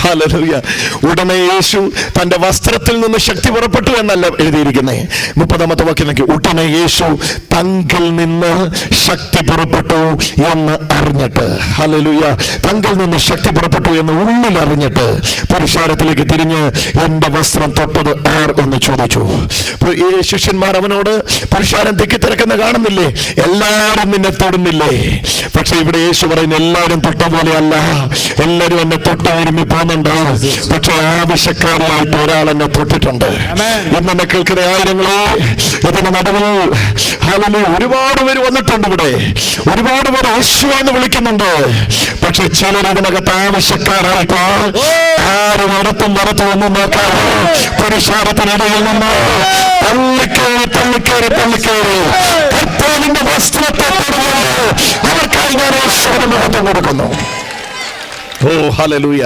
[SPEAKER 3] ഹല്ലേലൂയ. ഉടനെ യേശു തന്റെ വസ്ത്രത്തിൽ നിന്ന് ശക്തി പുറപ്പെട്ടു എന്നല്ല എഴുതിയിരിക്കുന്നേ. 30 വാക്യം, ഉടനെ യേശു തങ്കിൽ നിന്ന് ശക്തി പുറപ്പെട്ടു എന്ന് അറിഞ്ഞിട്ട്, ഹല്ലേലൂയ, തങ്കിൽ നിന്ന് ശക്തി പുറപ്പെട്ടു എന്ന് ഉള്ളിൽ അറിഞ്ഞിട്ട് പുരുഷാരത്തിലേക്ക് തിരിഞ്ഞ് എന്റെ വസ്ത്രം തൊട്ടത് ആർ എന്ന് ചോദിച്ചു. ഈ ശിഷ്യന്മാർ അവനോട്, പുരുഷാരം തിക്കിത്തിരക്കുന്ന കാണുന്നില്ലേ, എല്ലാവരും നിന്നെ തൊടുന്നില്ലേ? പക്ഷെ ഇവിടെ യേശു പറയുന്നു, എല്ലാവരും തൊട്ട പോലെയല്ല, എല്ലാവരും എന്നെ തൊട്ട ഒരുമി പോകുന്നുണ്ട്. പക്ഷെ ആവശ്യക്കാരിയായിട്ട് ഒരാൾ എന്നെ തൊട്ടിട്ടുണ്ട്. ഇന്നെ കേൾക്കുന്ന ആയിരങ്ങളെ, ഇതിന്റെ നടുവിൽ ഒരുപാട് പേര് വന്നിട്ടുണ്ട്. ഇവിടെ ഒരുപാട് പേര് യേശു എന്ന് വിളിക്കുന്നുണ്ട്. പക്ഷെ ചിലർ ഇതിനകത്ത് ആവശ്യക്കാരായിട്ട് ആരും അടുത്തും ഒന്നും നോക്കാതെ പുരുഷാരത്തിനിടയിൽ നിന്ന് തള്ളിക്കേറി കർത്താവിന്റെ വസ്ത്രത്തെ അവർക്കായി ഞാൻ യേശുവിന് മഹത്വം കൊടുക്കുന്നു. ഓ ഹല്ലേലൂയ.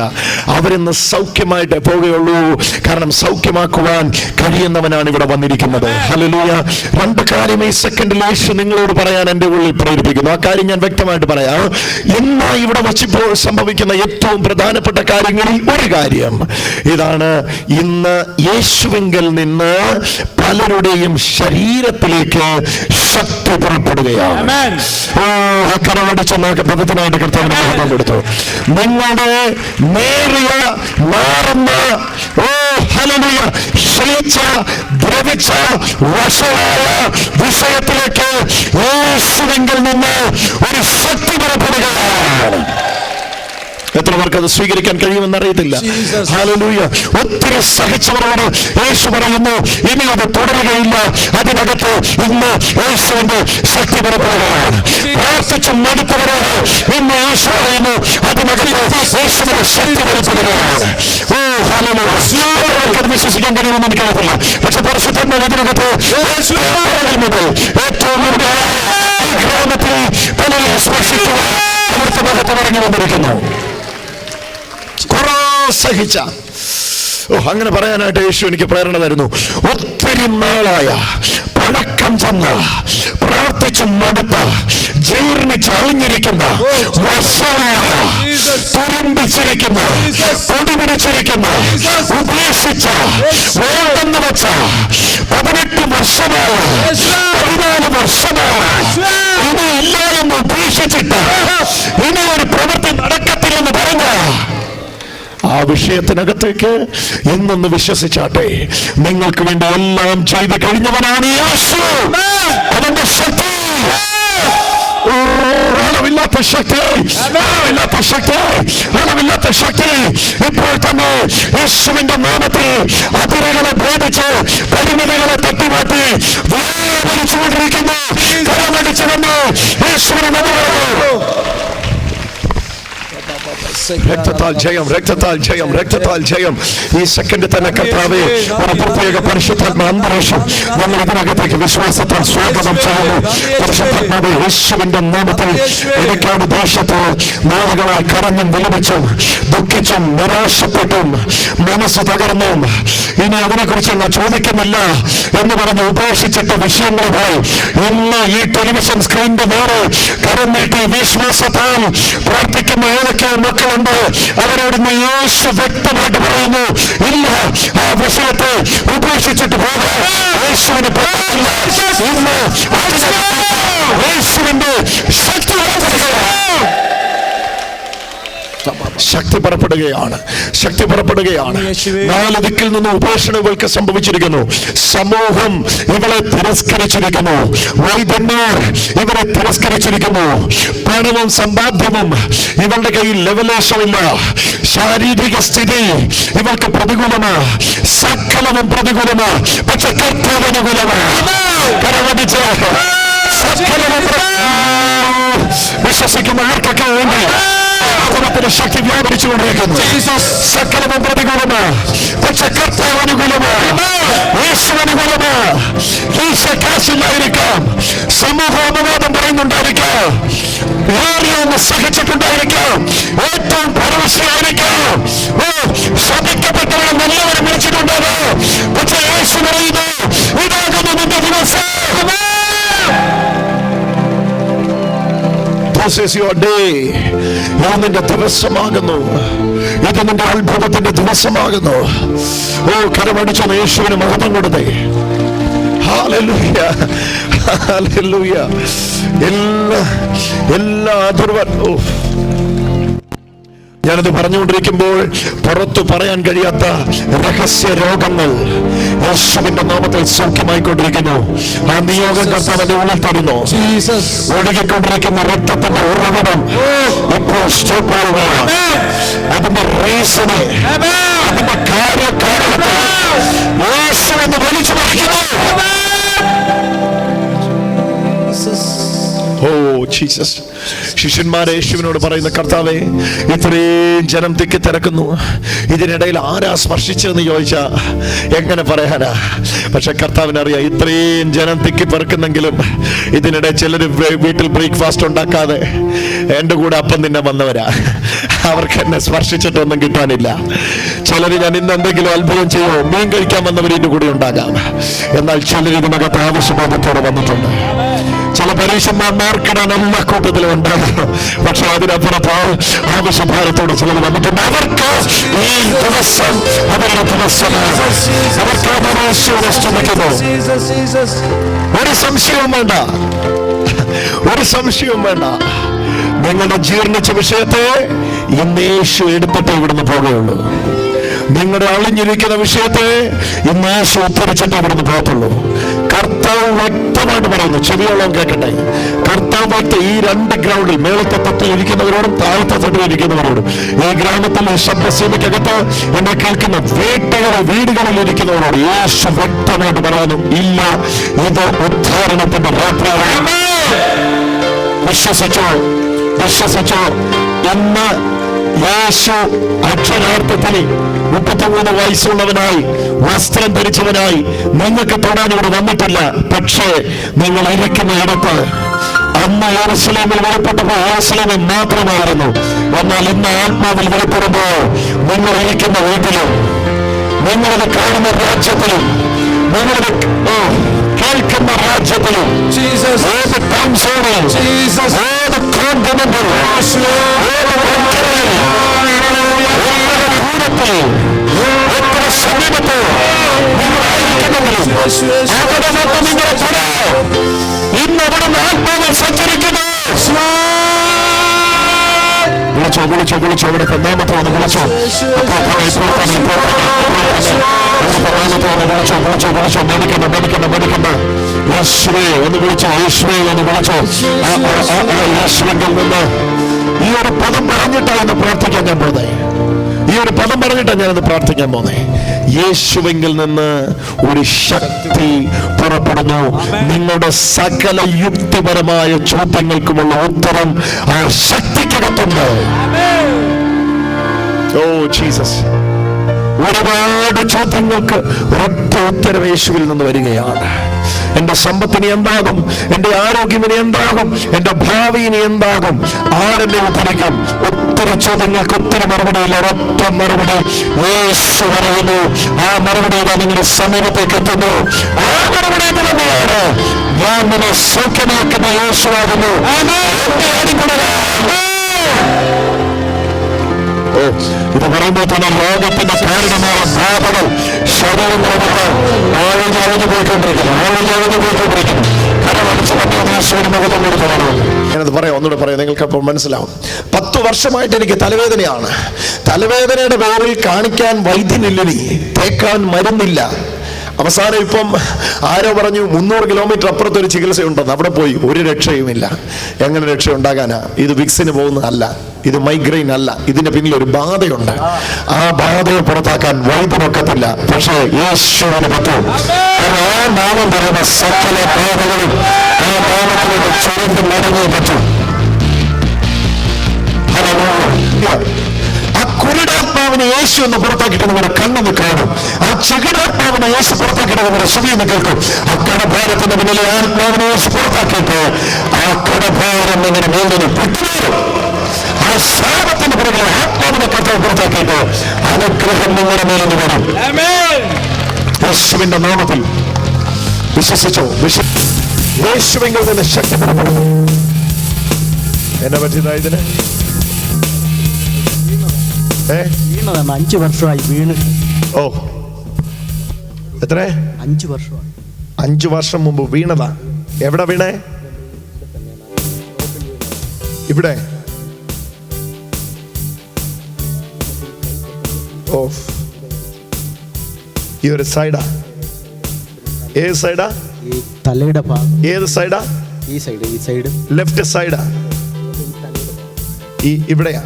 [SPEAKER 3] അവരിന്ന് സൗഖ്യമായിട്ട് പോവുകയുള്ളൂ. കാരണം സൗഖ്യമാക്കുവാൻ കഴിയുന്നവനാണ് ഇവിടെ വന്നിരിക്കുന്നത്. ഹല്ലേലൂയ. രണ്ട് കാര്യം ഈ സെക്കൻഡിൽ യേശു നിങ്ങളോട് പറയാൻ എൻ്റെ ഉള്ളിൽ പ്രേരിപ്പിക്കുന്നു. ആ കാര്യം ഞാൻ വ്യക്തമായിട്ട് പറയാം. ഇന്ന് ഇവിടെ വച്ചിപ്പോൾ സംഭവിക്കുന്ന ഏറ്റവും പ്രധാനപ്പെട്ട കാര്യങ്ങളിൽ ഒരു കാര്യം ഇതാണ്. ഇന്ന് യേശുവിങ്കൽ നിന്ന് പലരുടെയും ശരീരത്തിലേക്ക് ശക്തി പുറപ്പെടുകയാണ്. പദത്തിനായിട്ട് കർത്താവിനെ മഹത്വം കൊടുത്തു. നിങ്ങളുടെ നേറിയ മാറുന്ന ഹല്ലേലൂയ ക്ഷയിച്ച ദ്രവിച്ച വശമായ വിഷയത്തിലേക്ക് യേശുവിങ്കിൽ നിന്ന് ഒരു ശക്തി പുറപ്പെടുകയാണ്. എത്ര പേർക്ക് അത് സ്വീകരിക്കാൻ കഴിയുമെന്ന് അറിയത്തില്ല. ഹല്ലേലൂയ. ഒത്തിരി സഹിച്ചവരോട് യേശു പറയുന്നു, ഇനി അത് തുടരുകയില്ല. അതിനകത്ത് ഇന്ന് യേശുവിന്റെ ശക്തി പുറപ്പെടുകയാണ്. പ്രാർത്ഥിച്ച് മടുത്തവരോട് ഇന്ന് യേശു പറയുന്നു, അതിനകത്ത് യേശുവിന്റെ ശക്തി പുറപ്പെടുകയാണ്. ഓ ഹല്ലേലൂയ. വിശ്വസിക്കാൻ കഴിയുമെന്ന് എനിക്കറിയത്തില്ല. പക്ഷെ പരിശുദ്ധാത്മാവ് ഇതിനകത്ത് ഏറ്റവും ഗ്രാമത്തിൽ പലരെ സ്പർശിക്കുവാൻ അവിടുത്തെ മഹത്വം ഇറങ്ങി വന്നിരിക്കുന്നു. സഹിച്ച അങ്ങനെ പറയാനായിട്ട് യേശു എനിക്ക് പ്രേരണ തരുന്നു. ഒത്തിരി നാളായ പഴക്കം ചെന്ന പ്രാർത്ഥിച്ച് മടുത്ത ജീർണിച്ച് അഴിഞ്ഞിരിക്കുന്ന തുരുമ്പിച്ചിരിക്കുന്ന പൊടിപിടിച്ചിരിക്കുന്ന ഉപേക്ഷിച്ച വേണ്ടെന്ന് വെച്ച 18 വർഷമായ 14 വർഷമായ ഇനി ഇല്ല എന്ന് ഉപേക്ഷിച്ചിട്ട് ഇനി ഒരു പ്രവൃത്തി നടക്കത്തില്ലെന്ന് പറഞ്ഞ ആ വിഷയത്തിനകത്തേക്ക് എന്നൊന്ന് വിശ്വസിച്ചാട്ടെ. നിങ്ങൾക്ക് വേണ്ടി എല്ലാം ചെയ്ത് കഴിഞ്ഞവനാണ് യേശു. അവന്റെ ശക്തി അളവില്ലാത്ത ശക്തി, അളവില്ലാത്ത ശക്തി, അളവില്ലാത്ത ശക്തി ഇപ്പോൾ തന്നെ യേശുവിന്റെ നാമത്തിൽ അതിരുകളെ ഭേദിച്ച് പരിമിതികളെ തട്ടിമാറ്റി വലിച്ചുകൊണ്ടിരിക്കുന്നു. കരമടിച്ചു വന്ന് യേശുവിനെ രക്തത്താൽ ജയം, രക്തത്താൽ ജയം, രക്തത്താൽ ജയം. ഈ സെക്കൻഡ് തന്നെ കർത്താവേ ഒരു പ്രത്യേക പരിശുദ്ധാത്മ അന്തരീക്ഷം നമ്മൾ ഇതിനകത്തേക്ക് വിശ്വാസത്താൽ സ്വാഗതം ചെയ്യുന്നു. പരിശുദ്ധാത്മാവേ, യേശുവിന്റെ നാമത്തിൽ ഇടയ്ക്കാട് ദേശത്ത് നാളുകളായി കരഞ്ഞും വിലപിച്ചും ദുഃഖിച്ചും നിരാശപ്പെട്ടും മനസ്സ് തകർന്നും ഇനി അതിനെക്കുറിച്ച് ചോദിക്കുന്നില്ല എന്ന് പറഞ്ഞ് ഉപേക്ഷിച്ചിട്ട് വിഷയങ്ങളുമായി ഇന്ന് ഈ ടെലിവിഷൻ സ്ക്രീനിന്റെ നേരെ കരം നീട്ടി വിശ്വാസത്താൽ പ്രാർത്ഥിക്കുന്ന ഏതൊക്കെ മക്കളുണ്ട് അവരോട് യേശു വ്യക്തമായിട്ട് പറയുന്നു, ഇല്ല, ആ വിഷയത്തെ ഉപേക്ഷിച്ചിട്ട് പോകാം. യേശുവിന് പറ്റില്ല. ഇന്ന് യേശുവിന്റെ ശക്തി പുറപ്പെടുകയാണ്, ശക്തി പുറപ്പെടുകയാണ്. നാല് ദിക്കിൽ നിന്ന് ഉപേക്ഷണങ്ങൾക്ക് സംഭവിച്ചിരിക്കുന്നു. സമൂഹം ഇവളെ തിരസ്കരിച്ചിരിക്കുന്നു. വൈദ്യന്മാർ ഇവരെ തിരസ്കരിച്ചിരിക്കുന്നു. പണവും സമ്പാദ്യവും ഇവളുടെ കയ്യിൽ ലെവലേശമില്ല. ശാരീരിക സ്ഥിതി ഇവൾക്ക് പ്രതികൂലമാണ്. സകലവും പ്രതികൂലമാണ്. പക്ഷെ കർത്താവ് അനുകൂലമാണ്. കരവടിച്ച് വിശ്വസിക്കുന്ന ആർക്കൊക്കെ വേണ്ടി ശക്തി വ്യാപരിച്ചുകൊണ്ടിരിക്കുന്നു. സകലവും പ്രതികൂലമാണ്. പക്ഷെ കർത്താവ് അനുകൂലമാണ്. യേശു അനുകൂലമാണ്. കാശില്ലായിരിക്കാം, സമൂഹ അപവാദം പറയുന്നുണ്ടായിരിക്കാം, ഏറിയൊന്ന് സഹിച്ചിട്ടുണ്ടായിരിക്കാം, ഏറ്റവും പരവശയായിരിക്കാം, ശപിക്കപ്പെട്ടവരെ നല്ലവരെ വിളിച്ചിട്ടുണ്ടാകാം. പക്ഷെ യേശു പറയുന്നു, ഇതാകുന്നു നിന്റെ ദിവസം. This is your day. ഇത് നിന്റെ ദിവസമാകുന്നു. ഇത് നിന്റെ അത്ഭുതത്തിന്റെ ദിവസമാകുന്നു. ഓ, കരമടിച്ച യേശുവിന് മഹത്വം കൊടുത്തേ. Hallelujah, hallelujah. എല്ലാ ഞാനത് പറഞ്ഞുകൊണ്ടിരിക്കുമ്പോൾ പുറത്തു പറയാൻ കഴിയാത്ത രഹസ്യ രോഗങ്ങൾ യേശുവിന്റെ നാമത്തിൽ സൗഖ്യമായിക്കൊണ്ടിരിക്കുന്നു. ആ നിയോഗം കർത്താവിന്റെ ഉള്ളിൽ തരുന്നു. ഒഴുകിക്കൊണ്ടിരിക്കുന്ന രക്തത്തിന്റെ ഉറവിടം ഇപ്പോൾ സ്റ്റോപ്പാവുകയാണ്. അതിന്റെ റീസണ്, അതിന്റെ കാര്യകാരണത്തെ യേശു എന്ന് വിളിച്ചു പറയുന്നു. Oh Jesus. ശിഷ്യന്മാരെ യേശുവിനോട് പറയുന്ന, കർത്താവേ, ഇത്രയും ജനം തിക്കി തിരക്കുന്നു, ഇതിനിടയിൽ ആരാ സ്പർശിച്ചതെന്ന് ചോദിച്ചാ എങ്ങനെ പറയാനാ? പക്ഷെ കർത്താവിനറിയാം, ഇത്രയും ജനം തിക്കി പെറുക്കുന്നെങ്കിലും ഇതിനിടെ ചിലർ വീട്ടിൽ ബ്രേക്ക്ഫാസ്റ്റ് ഉണ്ടാക്കാതെ എൻ്റെ കൂടെ അപ്പം തിന്നെ വന്നവരാ. അവർക്ക് എന്നെ സ്പർശിച്ചിട്ടൊന്നും കിട്ടാനില്ല. ചിലർ ഞാൻ ഇന്ന് എന്തെങ്കിലും അത്ഭുതം ചെയ്യുമോ, മീൻ കഴിക്കാൻ വന്നവർ ഇതിൻ്റെ കൂടെ ഉണ്ടാകാം. എന്നാൽ ചിലർ ഇതിനകത്ത് ആവശ്യബോധത്തോടെ വന്നിട്ടുണ്ട്. ചില പരീക്ഷന്മാർക്കിടാൻ എല്ലാ കൂട്ടത്തിലും ഉണ്ടാകണം. പക്ഷെ അതിനപ്പുറത്ത് ആവശ്യഭാരത്തോടെ ചിലർ വന്നിട്ടുണ്ട്. അവർക്ക് ഈ ദിവസം അവരുടെ ദിവസമാണ്. ഒരു സംശയവും വേണ്ട, ഒരു സംശയവും വേണ്ട. നിങ്ങളുടെ ജീർണിച്ച വിഷയത്തെ ഇന്ന് യേശു എടുത്തിട്ട് ഇവിടുന്ന് പോകുകയുള്ളൂ. നിങ്ങളുടെ അളിഞ്ഞിരിക്കുന്ന വിഷയത്തെ ഇന്ന് യേശു ഉത്തരിച്ചിട്ട് ഇവിടുന്ന് പോകത്തുള്ളൂ. കർത്താവ് വ്യക്തമായിട്ട് പറയുന്നു, ചെവിയോളം കേൾക്കട്ടെ. കർത്താവ് ഈ രണ്ട് ഗ്രൗണ്ടിൽ, മേളത്തെ തട്ടിൽ ഇരിക്കുന്നവരോടും താഴത്തെ തട്ടിൽ ഇരിക്കുന്നവരോടും, ഈ ഗ്രാമത്തിൽ ശബ്ദസീമയ്ക്കകത്ത് എന്നെ കേൾക്കുന്ന വീടുകളിൽ ഇരിക്കുന്നവരോട് യേശു വ്യക്തമായിട്ട് പറയുന്നു, ഇല്ല, ഇത് ഉദ്ധാരണത്തിന്റെ രാത്രിയാണ്. വിശ്വസിച്ചോ, വിശ്വസിച്ചോ. ഇന്ന് യേശു അക്ഷരാർത്ഥത്തിൽ 33 വയസ്സുള്ളവനായി വസ്ത്രം ധരിച്ചവനായി നിങ്ങൾക്ക് തൊടാൻ ഇവിടെ വന്നിട്ടില്ല. പക്ഷേ നിങ്ങൾ ഇരിക്കുന്ന ഇടത്ത് അന്ന് യെരൂശലേമിൽ വെളിപ്പെട്ടപ്പോൾ യെരൂശലേമിൽ മാത്രമായിരുന്നു. എന്നാൽ ഇന്ന് ആത്മാവിൽ വെളിപ്പെടുമ്പോൾ നിങ്ങൾ ഇരിക്കുന്ന വീട്ടിലും, നിങ്ങളത് കാണുന്ന രാജ്യത്തിലും, നിങ്ങളത് കേൾക്കുന്ന രാജ്യത്തിലും, ഏത് ടൈം സോണിൽ, ഏത് കോണ്ടിനെന്റിൽ, എത്ര സമീപത്ത് നിങ്ങളായിരിക്കുന്നെങ്കിലും അവിടെ നിന്ന് നിങ്ങളെ തൊടാം. ഇന്ന് അവിടെ നിന്ന് ആത്മാവിൽ സഞ്ചരിക്കുന്നു. വിളിച്ചോ, വിളിച്ചോ, വിളിച്ചോ. ഇവിടെ നാമത്തെ വന്ന് വിളിച്ചോ. വിളിച്ചോ, വിളിച്ചോ, വിളിച്ചോ. മേടിക്കണ്ട, മേടിക്കണ്ട, മേടിക്കണ്ട. യേശുവേ ഒന്ന് വിളിച്ചോ, യേശുവേ ഒന്ന് വിളിച്ചോ. യേശുവിൽ നിന്ന് ഈ ഒരു പദം പറഞ്ഞിട്ടാണ് പ്രാർത്ഥിക്കാൻ ഞാൻ പോകുന്നത്. ഈ ഒരു പദം പറഞ്ഞിട്ടാണ് ഞാനത് പ്രാർത്ഥിക്കാൻ പോകുന്നത്. യേശുവിൽ നിന്ന് ഒരു ശക്തി പുറപ്പെടുന്നു. നിങ്ങളുടെ സകല യുക്തിപരമായ ചോദ്യങ്ങൾക്കുമുള്ള ഉത്തരം ആ ശക്തിക്കകത്തുണ്ട്. Oh Jesus. ഒരുപാട് ചോദ്യങ്ങൾക്ക് ഒരൊറ്റ ഉത്തരം യേശുവിൽ നിന്ന് വരികയാണ്. എന്റെ സമ്പത്തിന് എന്താകും, എന്റെ ആരോഗ്യത്തിന് എന്താകും, എന്റെ ഭാവിന് എന്താകും, ആരെന്നെ ഉദ്ധരിക്കും? ഒത്തിരി ചോദ്യങ്ങൾക്ക് ഒത്തിരി മറുപടിയില്ല, ഒരൊറ്റ മറുപടി യേശു പറയുന്നു. ആ മറുപടി നിങ്ങളുടെ സമീപത്തേക്ക് എത്തുന്നു. ആ മറുപടി തന്നെയാണ് ഞാൻ നിന്നെ സൗഖ്യമാക്കുന്ന യേശുവാകുന്നു. ഇത് പറയുമ്പോൾ തന്നെ ലോകത്തിന്റെ കാരണമായ ബാധകൾ ശരീരങ്ങളോട് ആഴഞ്ഞു പോയിക്കൊണ്ടിരിക്കുന്നു. ഞാനത് പറയാം, ഒന്നുകൂടെ പറയാം, നിങ്ങൾക്ക് അപ്പോൾ മനസ്സിലാവും. 10 വർഷമായിട്ട് എനിക്ക് തലവേദനയാണ്. തലവേദനയുടെ പേരിൽ കാണിക്കാൻ വൈദ്യനില്ലനി, തേക്കാൻ മരുന്നില്ല. അവസാനം ഇപ്പം ആരോ പറഞ്ഞു 300 കിലോമീറ്റർ അപ്പുറത്തൊരു ചികിത്സയുണ്ടെന്ന്. അവിടെ പോയി ഒരു രക്ഷയുമില്ല. എങ്ങനെ രക്ഷ ഉണ്ടാകാനാ? ഇത് വിക്സിന് പോകുന്നതല്ല, ഇത് മൈഗ്രെയിൻ അല്ല, ഇതിന്റെ പിന്നിൽ ഒരു ബാധയുണ്ട്. ആ ബാധയെ പുറത്താക്കാൻ വൈദ്യനൊക്കത്തില്ല, പക്ഷേ യേശുവിന് പറ്റും. ആ നാമം പറയുന്ന സകല ബാധകളും ആ നാമത്തിലൂടെ ചുരുണ്ട് മടങ്ങി പറ്റും. ആ കുരുടാത്മാവിനെ യേശു എന്ന് പുറത്താക്കിയിട്ട് നിങ്ങളുടെ കണ്ണെന്ന് കാണും. ആ ചെകിടാത്മാവിനെ യേശു പുറത്താക്കിയിട്ട് നിങ്ങളുടെ ചെവിയെന്ന് കേൾക്കും. ആ കടഭാരത്തിന്റെ പിന്നിലെ ആത്മാവിനെ യേശു പുറത്താക്കിയിട്ട് ആ കടഭാരം നിങ്ങളുടെ മേലിന് പൊട്ടിവരും. ആ ശാപത്തിന്റെ പുറകെ ആത്മാവിനെ കർത്താവ് പുറത്താക്കിയിട്ട് അനുഗ്രഹം നിങ്ങളുടെ മേലിന് വരും. യേശുവിന്റെ നാമത്തിൽ വിശ്വസിച്ചോ. യേശുവിൽ നിന്ന് ശക്തി പുറപ്പെടും. എന്നെ പറ്റിയതാ ഇതിന്
[SPEAKER 4] 5 വർഷമായി വീണ്.
[SPEAKER 3] ഓ എത്ര?
[SPEAKER 4] 5 വർഷമായി.
[SPEAKER 3] 5 വർഷം മുമ്പ് വീണതാ. എവിടെ വീണേ? ഇവിടെ. ഓ ഈ ഒരു സൈഡാ? ഏത് സൈഡാ?
[SPEAKER 4] ഈ തലയുടെ ഭാഗം.
[SPEAKER 3] ഏത് സൈഡാ?
[SPEAKER 4] ഈ സൈഡ്.
[SPEAKER 3] ലെഫ്റ്റ് സൈഡാ? ഈ ഇവിടെയാ?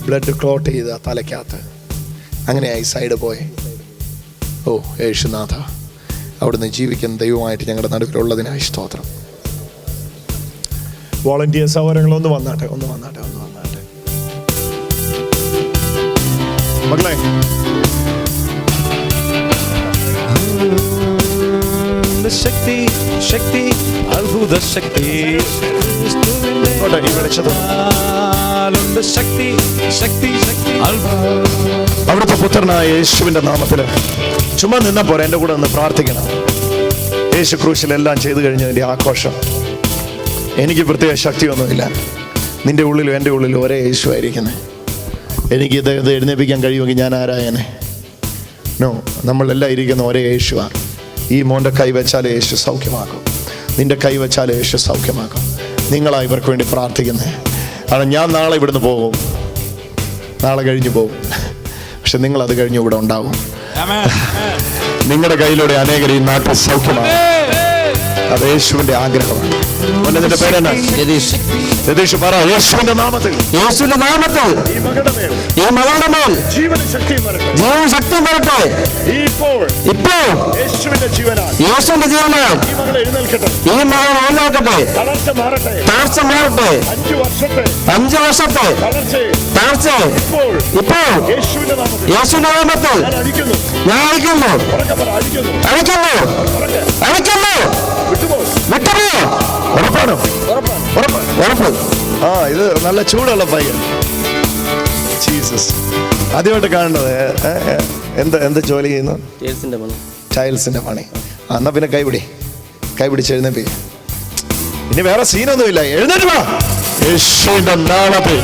[SPEAKER 3] ബ്ലഡ് ക്ലോട്ട് ചെയ്ത തലയ്ക്കകത്ത്. അങ്ങനെയായി സൈഡ് പോയെ. ഓ യേശുനാഥ, അവിടുന്ന് ജീവിക്കുന്ന ദൈവമായിട്ട് ഞങ്ങളുടെ നടുവിലുള്ളതിനായി സ്തോത്രം. വോളണ്ടിയർ സഹോദരങ്ങൾ ഒന്ന് വന്നാട്ടെ. മക്കളെ
[SPEAKER 5] ശക്തി അത്ഭുത ശക്തി
[SPEAKER 3] അവിടുത്തെ പുത്രനായ യേശുവിന്റെ നാമത്തില് ചുമ്മാ നിന്നാ പോരാ, എന്റെ കൂടെ ഒന്ന് പ്രാർത്ഥിക്കണം. യേശു ക്രൂശിൽ എല്ലാം ചെയ്തു കഴിഞ്ഞതിന്റെ ആഘോഷം. എനിക്ക് പ്രത്യേക ശക്തിയൊന്നുമില്ല. നിന്റെ ഉള്ളിലും എൻ്റെ ഉള്ളിലും ഒരേ യേശു ആയിരിക്കുന്നത്. എനിക്ക് ഇത് എഴുന്നേൽപ്പിക്കാൻ കഴിയുമെങ്കിൽ ഞാൻ ആരായനെ? നോ, നമ്മളെല്ലാം ഇരിക്കുന്ന ഒരേ യേശുവാ. ഈ മോൻ്റെ കൈ വെച്ചാൽ യേശു സൗഖ്യമാക്കും. നിന്റെ കൈ വെച്ചാൽ യേശു സൗഖ്യമാക്കും. നിങ്ങളാ ഇവർക്ക് വേണ്ടി പ്രാർത്ഥിക്കുന്നത്. കാരണം ഞാൻ നാളെ ഇവിടുന്ന് പോകും, നാളെ കഴിഞ്ഞ് പോകും. പക്ഷെ നിങ്ങൾ അത് കഴിഞ്ഞ് ഇവിടെ ഉണ്ടാവും. നിങ്ങളുടെ കയ്യിലൂടെ അനേകർ ഈ നാട്ടിൽ സൗഖ്യമാകും. അത് യേശുവിന്റെ ആഗ്രഹമാണ്. നിന്റെ പേരെന്നാ? രതീഷ് പറ. യേശുവിന്റെ നാമത്തിൽ ഈ മകളുടെ മേൽ ജീവനും ശക്തിയും വരട്ടെ. ഇപ്പോൾ യേശുവിന്റെ ജീവനാൽ ഈ മകൾ എഴുന്നേൽക്കട്ടെ. തളർച്ച മാറട്ടെ. 5 വർഷത്തെ തളർച്ച ഇപ്പോൾ യേശുവിന്റെ നാമത്തിൽ ഞാൻ അഴിക്കുന്നു. ഉറപ്പാണോ? ഉറപ്പ്. ആ ഇത് നല്ല ചൂടുള്ള പയ്യൻ. ജീസസ്. ആദ്യമായിട്ട് കാണുന്നത്. എന്ത് ജോലി ചെയ്യുന്നു? ടൈൽസിന്റെ പണി. എന്നാ പിന്നെ കൈപിടിച്ച് എഴുന്നേപ്പി. ഇനി വേറെ സീനൊന്നുമില്ല. എഴുന്നേറ്റ് വാ. യേശുവിന്റെ നാമത്തിൽ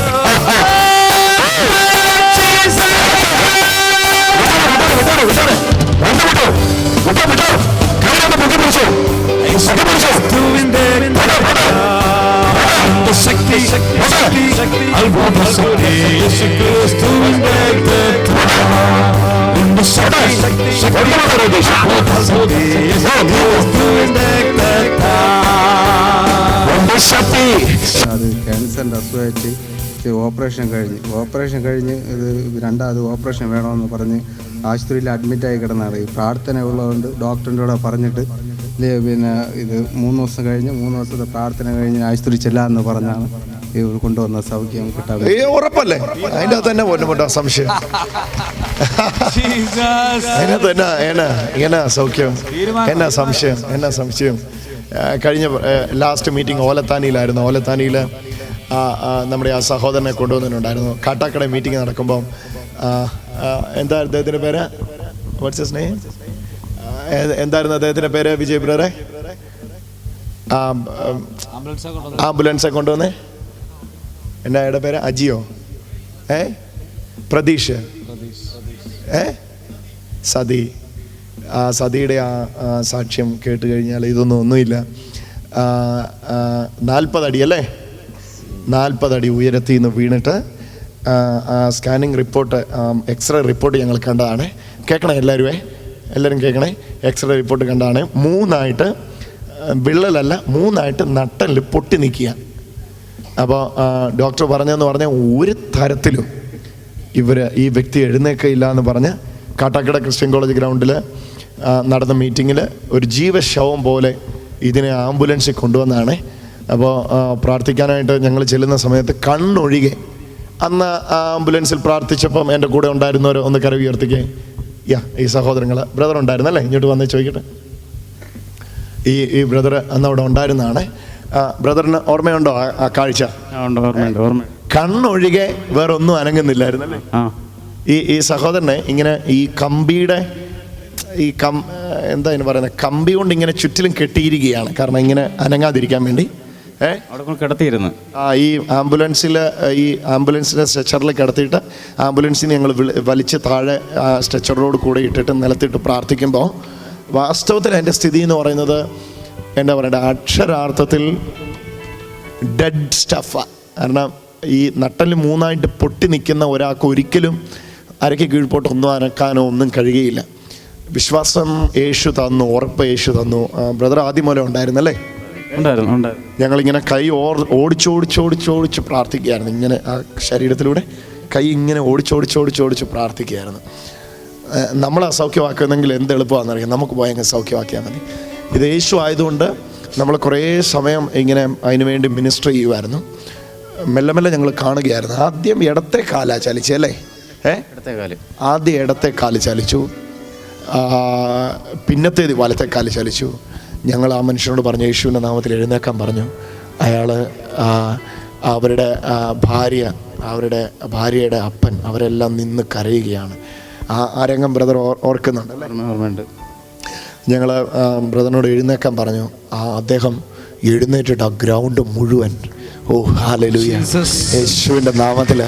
[SPEAKER 3] ശക്തി
[SPEAKER 6] അത് ക്യാൻസറിൻ്റെ അസുഖമായിട്ട് ഓപ്പറേഷൻ കഴിഞ്ഞ് ഇത് രണ്ടാമത് ഓപ്പറേഷൻ വേണമെന്ന് പറഞ്ഞ് ആശുപത്രിയിൽ അഡ്മിറ്റായി കിടന്നാണ്. ഈ പ്രാർത്ഥന ഉള്ളതുകൊണ്ട് ഡോക്ടറിൻ്റെ കൂടെ പറഞ്ഞിട്ട് പിന്നെ ഇത് 3 ദിവസത്തെ പ്രാർത്ഥന കഴിഞ്ഞ് ആശുപത്രി ചെല്ലാമെന്ന് പറഞ്ഞാണ് ഇവർ കൊണ്ടുവന്ന സൗഖ്യം കിട്ടാൻ.
[SPEAKER 3] ഉറപ്പല്ലേ? അതിൻ്റെ അകത്ത് തന്നെ പൊന്നുമുട്ട സംശയം. അതിനകത്ത് എന്നാ സൗഖ്യം, എന്നാ സംശയം. കഴിഞ്ഞ ലാസ്റ്റ് മീറ്റിംഗ് ഓലത്താനിയിലായിരുന്നു. ഓലത്താനിയിൽ നമ്മുടെ ആ സഹോദരനെ കൊണ്ടുവന്നിട്ടുണ്ടായിരുന്നു. കാട്ടാക്കട മീറ്റിംഗ് നടക്കുമ്പോൾ എന്താ അദ്ദേഹത്തിൻ്റെ പേര്? What's his name? എന്തായിരുന്നു അദ്ദേഹത്തിൻ്റെ പേര്? വിജയ് ബ്രദറെ, ആംബുലൻസെ കൊണ്ടുവന്നേ. എന്നാ അയാളുടെ പേര്? അജിയോ? പ്രതീഷ്? സതി. ആ സതിയുടെ ആ സാക്ഷ്യം കേട്ട് കഴിഞ്ഞാൽ ഒന്നുമില്ല. 40 അടി അല്ലേ? 40 അടി ഉയരത്തിൽ നിന്ന് വീണിട്ട് സ്കാനിങ് റിപ്പോർട്ട്, എക്സ്റേ റിപ്പോർട്ട് ഞങ്ങൾ കണ്ടതാണ്. കേൾക്കണേ എല്ലാവരും കേൾക്കണേ. എക്സ്റേ റിപ്പോർട്ട് കണ്ടതാണ്. 3 വിള്ളലല്ല, 3 നട്ടല് പൊട്ടി നിൽക്കുക. അപ്പോൾ ഡോക്ടർ പറഞ്ഞതെന്ന് പറഞ്ഞാൽ ഒരു തരത്തിലും ഈ വ്യക്തി എഴുന്നേക്കയില്ല എന്ന് പറഞ്ഞ് കാട്ടാക്കട ക്രിസ്ത്യൻ കോളേജ് ഗ്രൗണ്ടിൽ നടന്ന മീറ്റിങ്ങിൽ ഒരു ജീവശവം പോലെ ഇതിനെ ആംബുലൻസിൽ കൊണ്ടുവന്നതാണ്. അപ്പോൾ പ്രാർത്ഥിക്കാനായിട്ട് ഞങ്ങൾ ചെല്ലുന്ന സമയത്ത് കണ്ണൊഴികെ അന്ന് ആംബുലൻസിൽ പ്രാർത്ഥിച്ചപ്പം എൻ്റെ കൂടെ ഉണ്ടായിരുന്നവർ ഒന്ന് കര ഉയർത്തിക്കേ. ഈ സഹോദരങ്ങൾ ബ്രദർ ഉണ്ടായിരുന്നല്ലേ? ഇങ്ങോട്ട് വന്നേ ചോദിക്കട്ടെ. ഈ ബ്രദർ അന്ന് അവിടെ ഉണ്ടായിരുന്നതാണ്. ബ്രദറിന് ഓർമ്മയുണ്ടോ ആ കാഴ്ച? കണ്ണൊഴികെ വേറെ ഒന്നും അനങ്ങുന്നില്ലായിരുന്നല്ലേ? ഈ സഹോദരനെ ഇങ്ങനെ ഈ കമ്പിയുടെ എന്താ ഇതിന് പറയുന്നത്, കമ്പി കൊണ്ട് ഇങ്ങനെ ചുറ്റിലും കെട്ടിയിരിക്കുകയാണ്. കാരണം ഇങ്ങനെ അനങ്ങാതിരിക്കാൻ വേണ്ടി
[SPEAKER 5] കിടത്തിയിരുന്നു.
[SPEAKER 3] ഈ ആംബുലൻസിന്റെ സ്ട്രെച്ചറിൽ കിടത്തിയിട്ട് ആംബുലൻസിൽ ഞങ്ങൾ വലിച്ച് താഴെ സ്ട്രെച്ചറോട് കൂടെ ഇട്ടിട്ട് നിലത്തിട്ട് പ്രാർത്ഥിക്കുമ്പോൾ വാസ്തവത്തിൽ എൻ്റെ സ്ഥിതി എന്ന് പറയുന്നത് എന്താ പറയണ്ടേ, അക്ഷരാർത്ഥത്തിൽ ഡെഡ് സ്റ്റഫാ. കാരണം ഈ നട്ടല് 3 പൊട്ടി നിൽക്കുന്ന ഒരാൾക്ക് ഒരിക്കലും അരയ്ക്ക് കീഴ്പോട്ട് ഒന്നും അനക്കാനോ ഒന്നും കഴിയുകയില്ല. വിശ്വാസം യേശു തന്നു, ഉറപ്പ് യേശു തന്നു. ബ്രദർ ആദ്യം മൂലം ഉണ്ടായിരുന്നല്ലേ? ഞങ്ങളിങ്ങനെ കൈ ഓടിച്ചോടിച്ച് പ്രാർത്ഥിക്കുകയായിരുന്നു. ഇങ്ങനെ ആ ശരീരത്തിലൂടെ കൈ ഇങ്ങനെ ഓടിച്ചോടിച്ച് പ്രാർത്ഥിക്കുകയായിരുന്നു. നമ്മളെ സൗഖ്യമാക്കുന്നെങ്കിൽ എന്ത് എളുപ്പമാണെന്നറിയാം. നമുക്ക് പോയി അങ്ങ് സൗഖ്യമാക്കിയാൽ മതി. ഇത് യേശു ആയതുകൊണ്ട് നമ്മൾ കുറേ സമയം ഇങ്ങനെ അതിനു വേണ്ടി മിനിസ്റ്റർ ചെയ്യുമായിരുന്നു. മെല്ലെ ഞങ്ങൾ കാണുകയായിരുന്നു. ആദ്യം ഇടത്തെ കാലാ ചലിച്ചല്ലേ? ആദ്യം ഇടത്തെ കാല് ചലിച്ചു, പിന്നത്തേത് വലത്തെ കാല് ചലിച്ചു. ഞങ്ങൾ ആ മനുഷ്യനോട് പറഞ്ഞു, യേശുവിൻ്റെ നാമത്തിൽ എഴുന്നേക്കാൻ പറഞ്ഞു. അയാൾ അവരുടെ ഭാര്യയുടെ അപ്പൻ അവരെല്ലാം നിന്ന് കരയുകയാണ്. ആ രംഗം ബ്രദർ ഓർക്കുന്നുണ്ട്? ഞങ്ങൾ ബ്രദറിനോട് എഴുന്നേക്കാൻ പറഞ്ഞു. അദ്ദേഹം എഴുന്നേറ്റിട്ട് ആ ഗ്രൗണ്ട് മുഴുവൻ ഹല്ലേലൂയ യേശുവിൻ്റെ നാമത്തിൽ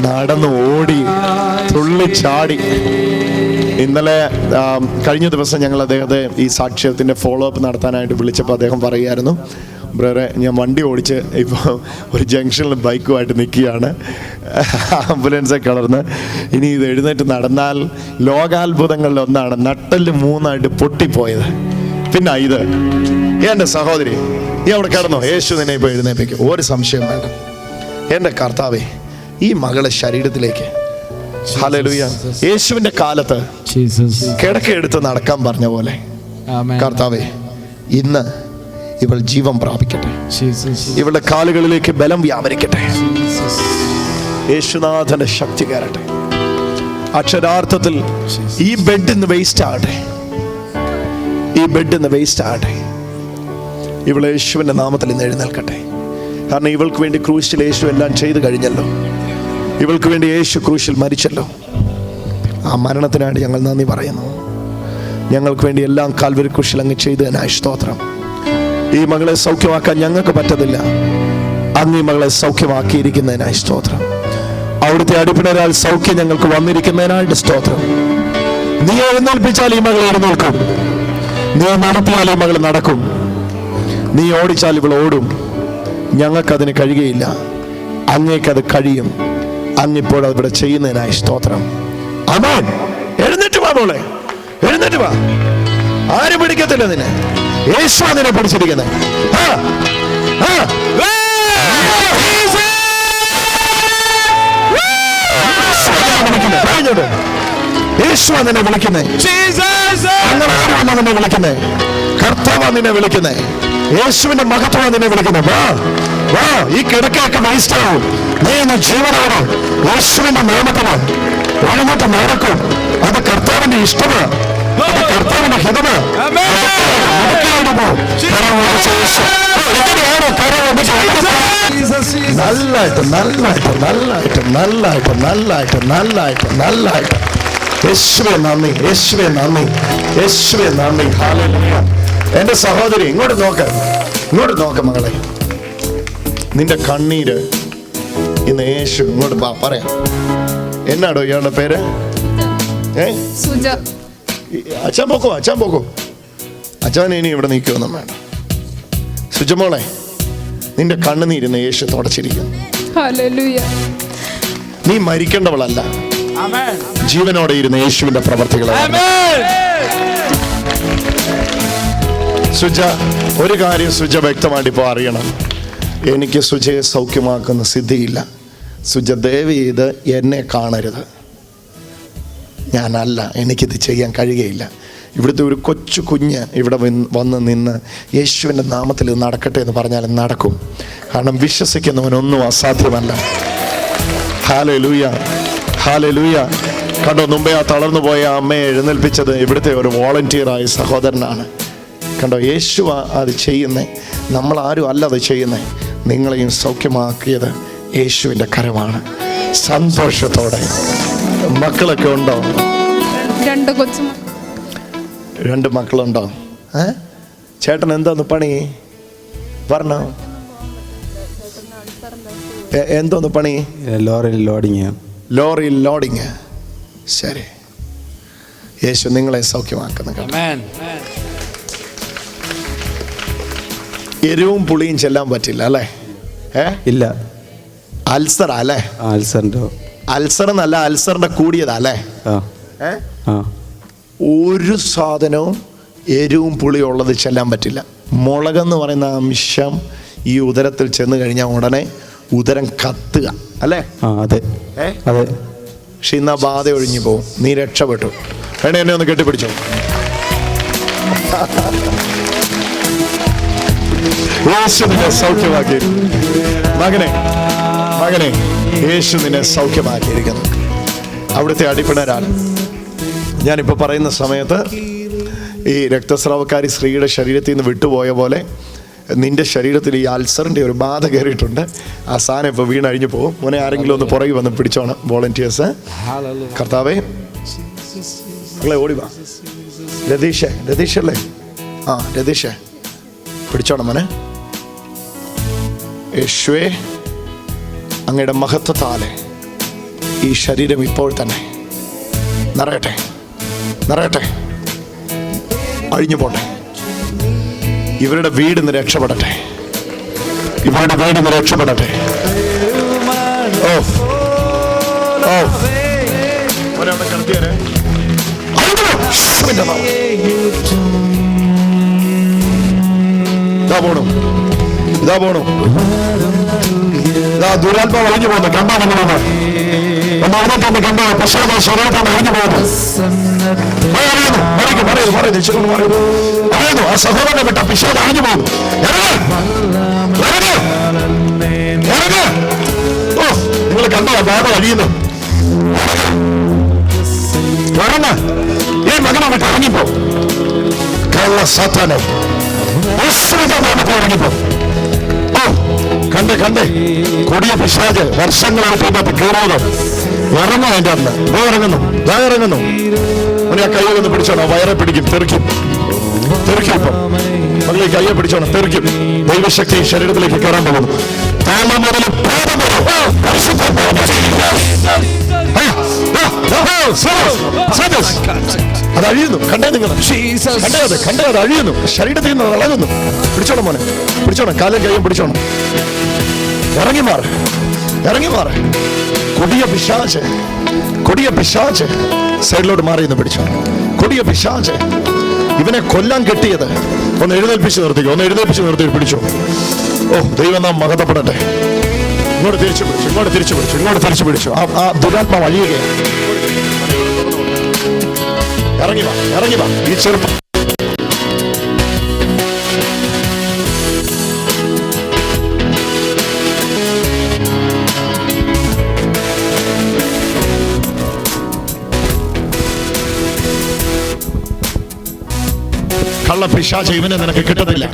[SPEAKER 3] നടന്നു ഓടി തുള്ളിച്ചാടി. ഇന്നലെ കഴിഞ്ഞ ദിവസം ഞങ്ങൾ അദ്ദേഹത്തെ ഈ സാക്ഷ്യത്തിൻ്റെ ഫോളോ അപ്പ് നടത്താനായിട്ട് വിളിച്ചപ്പോൾ അദ്ദേഹം പറയുമായിരുന്നു, ബ്രദറെ ഞാൻ വണ്ടി ഓടിച്ച് ഇപ്പോൾ ഒരു ജംഗ്ഷനിൽ ബൈക്കുമായിട്ട് നിൽക്കുകയാണ്, ആംബുലൻസെ കളർന്ന്. ഇനി ഇത് എഴുന്നേറ്റ് നടന്നാൽ ലോകാത്ഭുതങ്ങളിൽ ഒന്നാണ്. നട്ടല് 3 പൊട്ടിപ്പോയത്. പിന്നെ ഇത് എൻ്റെ സഹോദരി, ഈ അവിടെ കിടന്നോ? യേശു നിന്നെ ഇപ്പോൾ എഴുന്നേൽപ്പിക്കും, ഒരു സംശയം വേണ്ട. എൻ്റെ കർത്താവേ, ഈ മകളെ ശരീരത്തിലേക്ക് ഹല്ലേലൂയ യേശുവിൻ്റെ കാലത്ത് കിടക്കെടുത്ത് നടക്കാൻ പറഞ്ഞ പോലെ കർത്താവേ ഇന്ന് ഇവൾ ജീവൻ പ്രാപിക്കട്ടെ, ഇവളുടെ കാലുകളിലേക്ക് ബലം വ്യാപരിക്കട്ടെ, യേശുനാഥന്റെ ശക്തി കയറട്ടെ. അക്ഷരാർത്ഥത്തിൽ ഈ ബെഡിന്ന് വേസ്റ്റ് ആകട്ടെ, ഈ ബെഡിന്ന് വേസ്റ്റ് ആകട്ടെ. ഇവൾ യേശുവിൻ്റെ നാമത്തിൽ ഇന്ന് എഴുന്നേൽക്കട്ടെ. കാരണം ഇവൾക്ക് വേണ്ടി ക്രൂശിൽ യേശു എല്ലാം ചെയ്തു കഴിഞ്ഞല്ലോ. ഇവൾക്ക് വേണ്ടി യേശു ക്രൂശിൽ മരിച്ചല്ലോ. ആ മരണത്തിനായിട്ട് ഞങ്ങൾ നന്ദി പറയുന്നു. ഞങ്ങൾക്ക് വേണ്ടി എല്ലാം കാൽവരി ക്രൂശിൽ അങ്ങ് ചെയ്തതിനായി സ്തോത്രം. ഈ മകളെ സൗഖ്യമാക്കാൻ ഞങ്ങൾക്ക് പറ്റത്തില്ല, അങ്ങ് ഈ മകളെ സൗഖ്യമാക്കിയിരിക്കുന്നതിനായി സ്തോത്രം. അവിടുത്തെ അടിപ്പിണരാൽ സൗഖ്യം ഞങ്ങൾക്ക് വന്നിരിക്കുന്നതിനായിട്ട് സ്തോത്രം. നീ എഴുന്നേൽപ്പിച്ചാൽ ഈ മകൾ എഴുന്നേൽക്കും, നീ നടത്തിയാൽ ഈ മകൾ നടക്കും, നീ ഓടിച്ചാൽ ഇവൾ ഓടും. ഞങ്ങൾക്കതിന് കഴിയുകയില്ല, അങ്ങേക്കത് കഴിയും. അങ്ങിപ്പോൾ അതിവിടെ ചെയ്യുന്നതിനായി സ്തോത്രം. ആമേൻ. എഴുന്നേറ്റ് വാ മോളെ, എഴുന്നേറ്റ് വാ. ആരും പിടിക്കത്തില്ല നിന്നെ. യേശു നിന്നെ പിടിച്ചിരിക്കുന്നത്. യേശു നിന്നെ വിളിക്കുന്നേ. നിന്നെ വിളിക്കുന്നേ. കർത്താവ് നിന്നെ വിളിക്കുന്നേ. യേശുവിന്റെ മഹത്വം നിന്നെ വിളിക്കുന്നേ. വാ വാ, ഈ കിടക്കയൊക്കെ വേസ്റ്റാവും. നീ ഇന്ന് ജീവനോട് യേശുവിന്റെ നാമത്തിന് വഴിമുട്ട് നടക്കും. അത് കർത്താവിന്റെ ഇഷ്ടമാണ്, അത് കർത്താവിന്റെ ഹിതമാണ്. നല്ലായിട്ട് നല്ലായിട്ട് നല്ലായിട്ട് നല്ലായിട്ട് നല്ലായിട്ട് നല്ലായിട്ട് നല്ലായിട്ട്. യേശുവേ നന്ദി, യേശുവേ നന്ദി, യേശുവേ നന്ദി. ഹല്ലേലൂയ. എന്റെ സഹോദരി ഇങ്ങോട്ട് നോക്ക്, ഇങ്ങോട്ട് നോക്ക് മകളെ. നിന്റെ കണ്ണീര് ഇന്ന് യേശു ഇങ്ങോട്ട് പറയാം. എന്നാടോ ഇയാളുടെ പേര്?
[SPEAKER 7] സുജ.
[SPEAKER 3] അച്ഛൻ പോക്കോ, അച്ഛൻ പോക്കോ. അച്ഛൻ ഇനി ഇവിടെ നിൽക്കുമെന്നും വേണ്ട. സുജമോളെ, നിന്റെ കണ്ണുനീരുന്ന് യേശു തുടച്ചിരിക്കുന്നു.
[SPEAKER 7] ഹല്ലേലൂയ.
[SPEAKER 3] നീ മരിക്കേണ്ടവളല്ല, ജീവനോടെ ഇരുന്ന യേശുവിന്റെ പ്രവർത്തികൾ. സുജ, ഒരു കാര്യം സുജ വ്യക്തമായിട്ട് ഇപ്പോൾ അറിയണം. എനിക്ക് സുജയെ സൗഖ്യമാക്കുന്ന സിദ്ധിയില്ല. സുജ, ദയവ് ചെയ്ത് എന്നെ കാണരുത്. ഞാനല്ല, എനിക്കിത് ചെയ്യാൻ കഴിയുകയില്ല. ഇവിടുത്തെ ഒരു കൊച്ചു കുഞ്ഞ് ഇവിടെ വന്ന് നിന്ന് യേശുവിൻ്റെ നാമത്തിൽ നടക്കട്ടെ എന്ന് പറഞ്ഞാൽ നടക്കും. കാരണം വിശ്വസിക്കുന്നവനൊന്നും അസാധ്യമല്ല. Hallelujah, hallelujah. കണ്ടോ, മുമ്പേ ആ തളർന്നു പോയ അമ്മയെ എഴുന്നേൽപ്പിച്ചത് ഇവിടുത്തെ ഒരു വോളണ്ടിയറായ സഹോദരനാണ്. കണ്ടോ, യേശു അത് ചെയ്യുന്നേ, നമ്മളാരും അല്ല അത് ചെയ്യുന്നേ. നിങ്ങളെയും സൗഖ്യമാക്കിയത് യേശുവിൻ്റെ കരമാണ്. സന്തോഷത്തോടെ. മക്കളൊക്കെ ഉണ്ടോ?
[SPEAKER 7] 2 കൊച്ചുമക്കൾ.
[SPEAKER 3] 2 മക്കളുണ്ടോ? ചേട്ടൻ എന്താന്ന് പണി പറഞ്ഞോ? എന്തോന്ന് പണി?
[SPEAKER 6] ലോറിയിൽ ലോഡിങ്.
[SPEAKER 3] ലോറിയിൽ ലോഡിങ്. ശരി, യേശു നിങ്ങളെ സൗഖ്യമാക്കുന്ന കേട്ടോ. എരിവും പുളിയും ചെല്ലാൻ പറ്റില്ല അല്ലേ?
[SPEAKER 6] ഇല്ല.
[SPEAKER 3] അൾസർ അല്ലേ? അൾസർ എന്നല്ല, അൾസറിന്റെ കൂടിയതാ അല്ലേ? ഒരു സാധനവും എരിവും പുളിയും ഉള്ളത് ചെല്ലാൻ പറ്റില്ല. മുളകെന്ന് പറയുന്ന അംശം ഈ ഉദരത്തിൽ ചെന്ന് കഴിഞ്ഞാൽ ഉടനെ ഉദരം കത്തുക അല്ലേ?
[SPEAKER 6] അതെ അതെ.
[SPEAKER 3] പക്ഷെ ഇന്ന് ആ ബാധ ഒഴിഞ്ഞു പോകും. നീ രക്ഷപ്പെട്ടു. വേണേ എന്നെ ഒന്ന് കെട്ടിപ്പിടിച്ചോ. യേശു നിന്നെ സൗഖ്യമാക്കി. മകനെ, മകനെ, യേശു നിന്നെ സൗഖ്യമാക്കിയിരിക്കുന്നു. അവിടുത്തെ അടിപ്പിണരാണ്. ഞാനിപ്പോൾ പറയുന്ന സമയത്ത് ഈ രക്തസ്രാവക്കാരി സ്ത്രീയുടെ ശരീരത്തിൽ നിന്ന് വിട്ടുപോയ പോലെ നിന്റെ ശരീരത്തിൽ ഈ അൾസറിൻ്റെ ഒരു ബാധ കയറിയിട്ടുണ്ട്. ആ സാധനം ഇപ്പോൾ വീണഴിഞ്ഞു പോകും. മോനെ, ആരെങ്കിലും ഒന്ന് പുറകെ വന്ന് പിടിച്ചോണം. വോളണ്ടിയേഴ്സ്. കർത്താവേ, മകളെ ഓടി വാ. രതീഷേ, രതീഷല്ലേ? രതീഷേ, പിടിച്ചോണം മോനെ. യേശുവേ, അങ്ങയുടെ മഹത്വത്താലെ ഈ ശരീരം ഇപ്പോൾ തന്നെ നിറയട്ടെ, നിറയട്ടെ, അഴിഞ്ഞു പോട്ടെ. ഇവരുടെ വീടിന്ന് രക്ഷപ്പെടട്ടെ, ഇവരുടെ വീടിന്ന് രക്ഷപ്പെടട്ടെ. ഇതാ പോണു, ഇതാ പോണു, ഇതാ ദുരാത്മാവ് അഴിഞ്ഞു പോകുന്നു. കണ്ടോ നമ്മളാണ് അവിടെ കണ്ടോ? പ്രശ്നം ശരീരത്താണ് അഴിഞ്ഞു പോകുന്നത്. അറിയുന്നു, ആ സഹോദരനെ വിട്ട പിശാച് അഴിഞ്ഞു പോകുന്നു. നിങ്ങൾ കണ്ടോ ബാധ അഴിയുന്നു? ഈ മകനെ വിട്ട് ഇറങ്ങിപ്പോ. കള്ള സാത്താനെ ഇറങ്ങിപ്പോ. കണ്ടേ കണ്ടേ, കൊടിയ പിശാച് വർഷങ്ങളായിട്ട് ഇതിനകത്ത് കയറുന്നത്. ഇറങ്ങും അതിൻ്റെ അന്ന്. ഇറങ്ങുന്നു, ഇറങ്ങുന്നു. ആ കൈ ഒന്ന് പിടിച്ചോണം. വയറെ പിടിക്കും, തെറിക്കും, തെറിക്കും. ഇപ്പം മകളെ കയ്യെ പിടിച്ചോണം, തെറിക്കും. ദൈവശക്തി ശരീരത്തിലേക്ക് കയറാൻ പോകുന്നു. അത് അഴിയുന്നു. കണ്ടേ നിങ്ങൾ? കണ്ടേ അത് അഴിയുന്നു. ശരീരത്തിൽ നിന്ന് ഇളകുന്നു. പിടിച്ചോണം മോനെ, പിടിച്ചോണം. കാലും കയ്യും പിടിച്ചോണം. ഇറങ്ങി മാറ്, ഇറങ്ങി മാറ്. കൊടിയ പിശാച്, കൊടിയ പിശാച് സൈഡിലോട്ട് മാറി നിന്ന് പിടിച്ചോണം. കൊടിയ പിശാച് ഇവനെ കൊല്ലാൻ കെട്ടിയത് ഒന്ന് എഴുന്നേൽപ്പിച്ച് നിർത്തിക്കോ, ഒന്ന് എഴുന്നേൽപ്പിച്ച് നിർത്തി പിടിച്ചു. ഓ ദൈവം നാം മഹത്വപ്പെടട്ടെ. ഇങ്ങോട്ട് തിരിച്ചു പിടിച്ചു, ഇങ്ങോട്ട് തിരിച്ചു പിടിച്ചു, ഇങ്ങോട്ട് തിരിച്ചു പിടിച്ചു. ആ ദുരാത്മ വഴിയുകയാണ്. ഇറങ്ങി വാ, ഇറങ്ങി വാ. ഈ ചെറുപ്പം കള്ള പിശാച ഇവനെ നിനക്ക് കിട്ടത്തില്ല.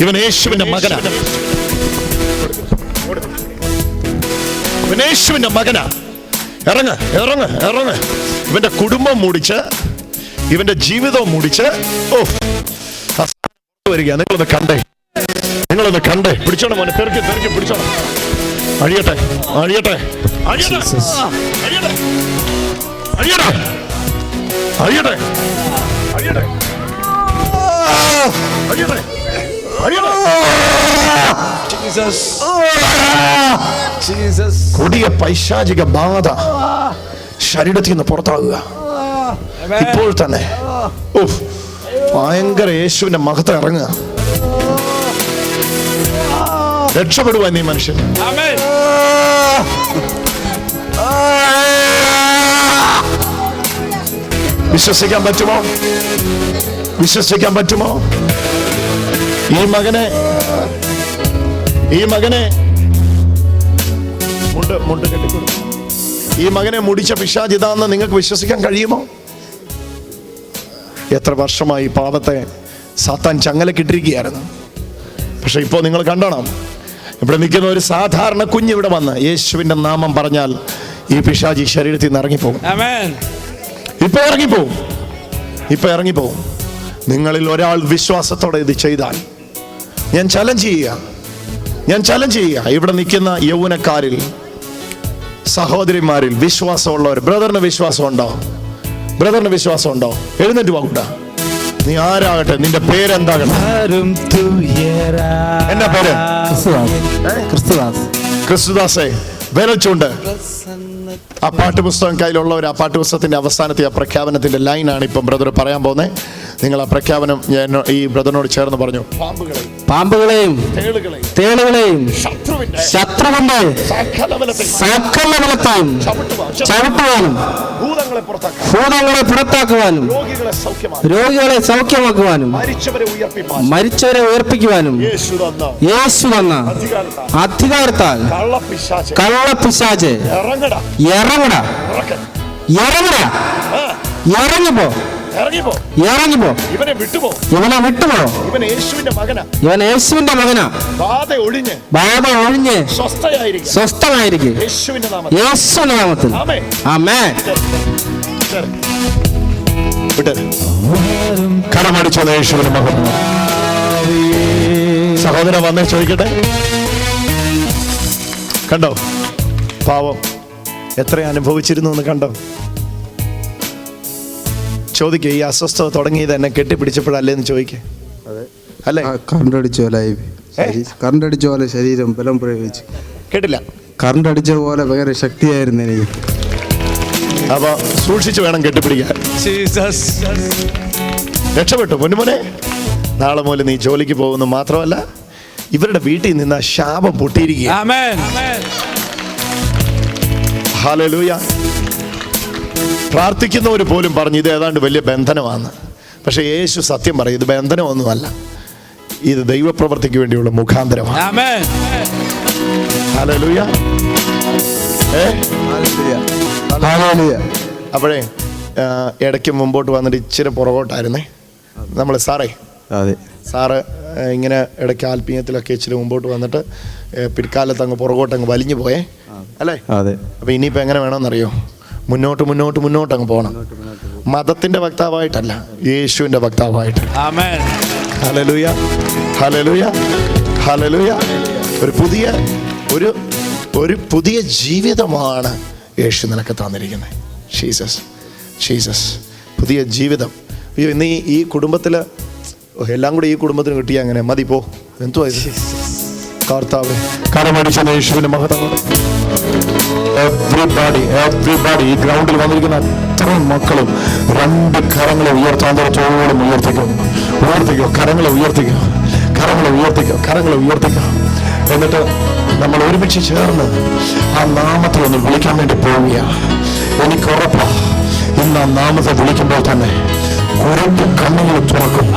[SPEAKER 3] ഇവൻ യേശുവിന്റെ മകനാണ്. ഇവൻ യേശുവിന്റെ മകനാ. ഇറങ്ങ്, ഇറങ്ങ്, ഇറങ്ങ്. ഇവന്റെ കുടുംബം മൂടിച്ച്, ഇവന്റെ ജീവിതവും മൂടിച്ച്. ഓ വരിക. നിങ്ങളൊന്ന് കണ്ടേ, നിങ്ങളൊന്ന് കണ്ടേ. പിടിച്ചോണം മോനെ, തെറിക്ക് തെറിക്ക് പിടിച്ചോണം. അഴിയട്ടെ, അഴിയട്ടെ, അഴിയട്ടെ, അഴിയട്ടെ, അഴിയട്ടെ, അഴിയട്ടെ, അഴിയട്ടെ, അഴിയട്ടെ, അഴിയട്ടെ. കൊടിയ പൈശാചിക ബാധ ശരീരത്തിൽ നിന്ന് പുറത്താകുക ഇപ്പോൾ തന്നെ. ഭയങ്കര യേശുവിന്റെ മഹത്വം ഇറങ്ങുക. രക്ഷപ്പെടുവാൻ നീ മനുഷ്യൻ. വിശ്വസിക്കാൻ പറ്റുമോ? വിശ്വസിക്കാൻ പറ്റുമോ? ഈ മകനെ മുണ്ട് കെട്ടിക്കൊടുത്തു. ഈ മകനെ മുടിച്ച പിശാച് ഇതാന്ന് നിങ്ങൾക്ക് വിശ്വസിക്കാൻ കഴിയുമോ? എത്ര വർഷമായി പാപത്തെ സാത്താൻ ചങ്ങലക്കിട്ടിരിക്കുകയായിരുന്നു. പക്ഷെ ഇപ്പോൾ നിങ്ങൾ കണ്ടണം, ഇവിടെ നിൽക്കുന്ന ഒരു സാധാരണ കുഞ്ഞ് ഇവിടെ വന്ന് യേശുവിന്റെ നാമം പറഞ്ഞാൽ ഈ പിശാചി ശരീരത്തിൽ നിന്ന് ഇറങ്ങിപ്പോകും. ഇപ്പൊ ഇറങ്ങിപ്പോവും, ഇപ്പൊ ഇറങ്ങിപ്പോവും. നിങ്ങളിൽ ഒരാൾ വിശ്വാസത്തോടെ ഇത് ചെയ്താൽ ഞാൻ ചലഞ്ച് ചെയ്യുക, ഇവിടെ നിൽക്കുന്ന യൗവനക്കാരിൽ, സഹോദരിമാരിൽ വിശ്വാസമുള്ളവർ, ബ്രദറിന് വിശ്വാസമുണ്ടോ? ബ്രദറിന് വിശ്വാസമുണ്ടോ? എഴുന്നേറ്റ് വാങ്ങൂട്ട. നീ ആരാകട്ടെ, നിന്റെ പേരെന്താകട്ടെ? എന്നാ പേര്? ക്രിസ്തുദാസേ. വിരൽച്ചുണ്ട്. ആ പാട്ടുപുസ്തകം കയ്യിലുള്ളവർ ആ പാട്ടുപുസ്തകത്തിന്റെ അവസാനത്തെ ആ പ്രഖ്യാപനത്തിന്റെ ലൈനാണ് ഇപ്പം ബ്രദർ പറയാൻ പോകുന്നത്. നിങ്ങൾ ആ പ്രഖ്യാപനം ഞാൻ ഈ ബ്രദറിനോട് ചേർന്ന് പറഞ്ഞു. പാമ്പുകളെയും തേളുകളെയും ശത്രുവിന്റെ സകല ബലത്തെയും ചവിട്ടുവാനും ഭൂതങ്ങളെ പുറത്താക്കുവാനും രോഗികളെ സൗഖ്യമാക്കുവാനും മരിച്ചവരെ ഉയർപ്പിക്കുവാനും യേശു തന്ന അധികാരത്താൽ കള്ളപ്പിശാച് ഇറങ്ങടാ, ഇറങ്ങടാ, ഇറങ്ങിപ്പോ, ഇറങ്ങിപ്പോ. ഇവനെ വിട്ടുപോ. ഇവൻ യേശുവിന്റെ മകനാ. ബാധ ഒഴിഞ്ഞ് സ്വസ്ഥമായിരിക്കും യേശുവിന്റെ നാമത്തിൽ. ആമേൻ. കടമടിച്ചോ യേശുവിന്റെ മകൻ. സഹോദരൻ വന്നേ ചോദിക്കട്ടെ. കണ്ടോ പാവം എത്ര അനുഭവിച്ചിരുന്നു എന്ന് കണ്ടോ? ചോദിക്കേ, ഈ അസ്വസ്ഥത തുടങ്ങിയത് എന്നെ കെട്ടിപ്പിടിച്ചപ്പോഴല്ലേന്ന് ചോദിക്കേ. അല്ലേ?
[SPEAKER 6] കറണ്ട് അടിച്ച പോലെ ശരീരം ബലം പ്രയോഗിച്ചു.
[SPEAKER 3] കേട്ടില്ല?
[SPEAKER 6] കറണ്ട് അടിച്ച പോലെ ഭയങ്കര ശക്തിയായിരുന്നു എനിക്ക്.
[SPEAKER 3] അപ്പൊ സൂക്ഷിച്ചു വേണം കെട്ടിപ്പിടിക്കാൻ. രക്ഷപ്പെട്ടു പൊന്നുമോനെ. നാളെ മുതൽ നീ ജോലിക്ക് പോകുന്നു മാത്രമല്ല, ഇവരുടെ വീട്ടിൽ നിന്ന് ശാപം പൊട്ടിയിരിക്കുക. ഹല്ലേലൂയ. പ്രാർത്ഥിക്കുന്നവർ പോലും പറഞ്ഞു ഇത് ഏതാണ്ട് വലിയ ബന്ധനമാണ്. പക്ഷെ യേശു സത്യം പറയും, ഇത് ബന്ധനമൊന്നുമല്ല, ഇത് ദൈവപ്രവൃത്തിക്ക് വേണ്ടിയുള്ള മുഖാന്തരമാണ്. ഹല്ലേലൂയ. അപ്പോഴേ ഇടയ്ക്ക് മുമ്പോട്ട് വന്നിട്ട് ഇച്ചിരി പുറകോട്ടായിരുന്നേ നമ്മൾ. സാറ് ഇങ്ങനെ ഇടയ്ക്ക് ആത്മീയത്തിലൊക്കെ ഇച്ചിരി മുമ്പോട്ട് വന്നിട്ട് പിൽക്കാലത്ത് അങ്ങ് പുറകോട്ടങ്ങ് വലിഞ്ഞു പോയേ അല്ലേ? അപ്പൊ ഇനിയിപ്പോ എങ്ങനെ വേണമെന്നറിയോ? മുന്നോട്ട് അങ്ങ് പോകണം. മതത്തിന്റെ വക്താവായിട്ടല്ല, യേശുവിന്റെ വക്താവായിട്ട്. Hallelujah, hallelujah, hallelujah. ഒരു പുതിയ ജീവിതമാണ് യേശു നിനക്ക് തന്നിരിക്കുന്നത്. ജീസസ് പുതിയ ജീവിതം. അയ്യോ, ഇന്ന് ഈ കുടുംബത്തില് എല്ലാം കൂടി ഈ കുടുംബത്തിന് കിട്ടിയ അങ്ങനെ മതി. പോ, എന്തുവാ ഇത്? കർത്താവേ, കടമടിച്ച യേശുവിന്റെ മഹത്വം. എവ്രിബഡി ഈ ഗ്രൗണ്ടിൽ വന്നിരിക്കുന്ന അത്രയും മക്കളും 2 കരങ്ങളെ ഉയർത്താന്തരത്തോളം ഉയർത്തിക്കോ. കരങ്ങളെ ഉയർത്തിക്കോ. എന്നിട്ട് നമ്മൾ ഒരുമിച്ച് ചേർന്ന് ആ നാമത്തെ ഒന്ന് വിളിക്കാൻ വേണ്ടി പോവുക. എനിക്ക് ഉറപ്പാ, ഇന്ന് ആ നാമത്തെ വിളിക്കുമ്പോൾ തന്നെ കുരന്റെ കണ്ണുകൾ തുറക്കും,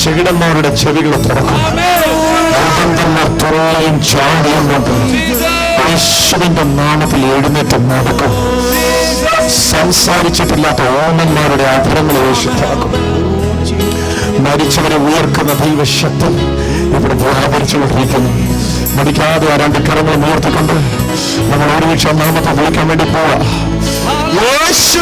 [SPEAKER 3] ചെകിടന്മാരുടെ ചെവികൾ തുറക്കും. യേശുവിന്റെ നാമത്തിൽ എഴുന്നേറ്റ് നടക്കും. സംസാരിച്ചിട്ടില്ലാത്ത ഓമന്മാരുടെ അധരങ്ങളെ യേശു തുറക്കും. മരിച്ചവരെ ഉയർക്കുന്ന ദൈവശക്തി ഇവിടെ വ്യാപരിച്ചുകൊണ്ടിരിക്കുന്നു. മടിക്കാതെ ആ 2 കരങ്ങളും ഉയർത്തിക്കൊണ്ട് നമ്മൾ ഒരുമിച്ച് നാമത്തെ വിളിക്കാൻ വേണ്ടി പോവാ. യേശു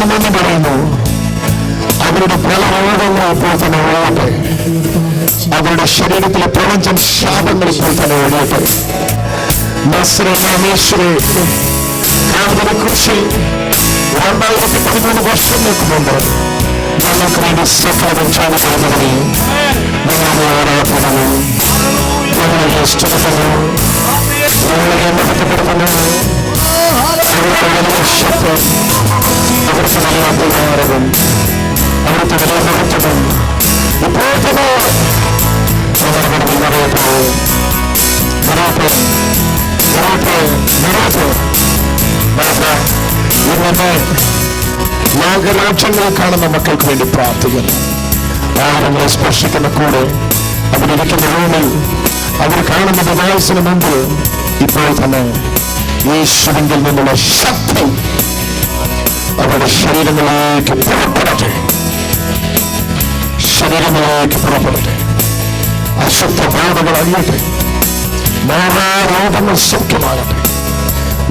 [SPEAKER 3] എന്ന് പറയുന്നു. അവരുടെ പ്രളോകങ്ങൾ ഇപ്പോൾ തന്നെ ഒഴിയട്ടെ. അവരുടെ ശരീരത്തിലെ പ്രപഞ്ചം ശാപങ്ങൾ ഇപ്പോൾ തന്നെ ഒഴിയട്ടെ. നസ്രയേശ്വരെ കുറിച്ച് 2013 വർഷങ്ങൾക്ക് മുമ്പ് ഞങ്ങൾക്ക് വേണ്ടി സഹായം ചെയ്യുന്നവരെ ഞങ്ങളെ ആരാധനവും ഞങ്ങളെ ഇഷ്ടപ്പെടുന്നു, ഞങ്ങളെ മഹത്വപ്പെടുത്തുന്നു. അവിടുത്തെ വലിയ ശക്തി, അവിടുത്തെ വലിയ അധികാരവും അവിടുത്തെ വലിയ മഹത്വവും ഇപ്പോൾ തന്നെ ഞങ്ങളുടെ നിറയട്ടെ. ഇന്നത്തെ ലോകരാജ്യങ്ങളിൽ കാണുന്ന മക്കൾക്ക് വേണ്ടി പ്രാർത്ഥിക്കുന്നു. ആഹാരങ്ങളെ സ്പർശിക്കുന്ന കൂടെ അവരിയ്ക്കുന്ന റൂമിൽ അവർ കാണുന്ന ഡിവൈസിന് മുമ്പ് ഇപ്പോൾ തന്നെ യേശുവിൽ നിന്നുള്ള ശക്തി അവരുടെ ശരീരങ്ങളിലേക്ക് പുറപ്പെടട്ടെ. അശുദ്ധ ബാധകൾ അഴിയട്ടെ. രോഗങ്ങൾ സൗഖ്യമാകട്ടെ.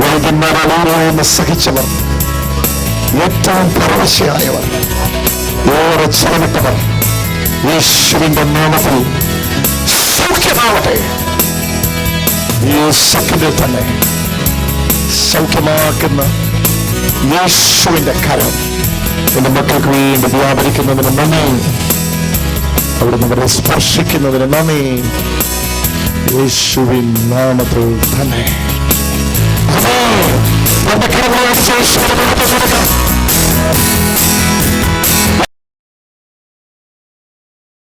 [SPEAKER 3] വൈദ്യന്മാരെ സഹിച്ചവർ, ഏറ്റവും പരവശയായവർ, ഏറെ ചെലവിട്ടവർ യേശുവിന്റെ നാമത്തിൽ സൗഖ്യമാവട്ടെ. ഈ സെക്കൻഡിൽ തന്നെ സൗഖ്യമാക്കുന്ന യേശുവിന്റെ കരം എന്റെ മക്കൾക്ക് വേണ്ടി വ്യാപരിക്കുന്നതിന് നന്ദി. അവിടുന്ന് അവരെ സ്പർശിക്കുന്നതിന് നന്ദി. യേശുവിൻ നാമത്തിൽ തന്നെ.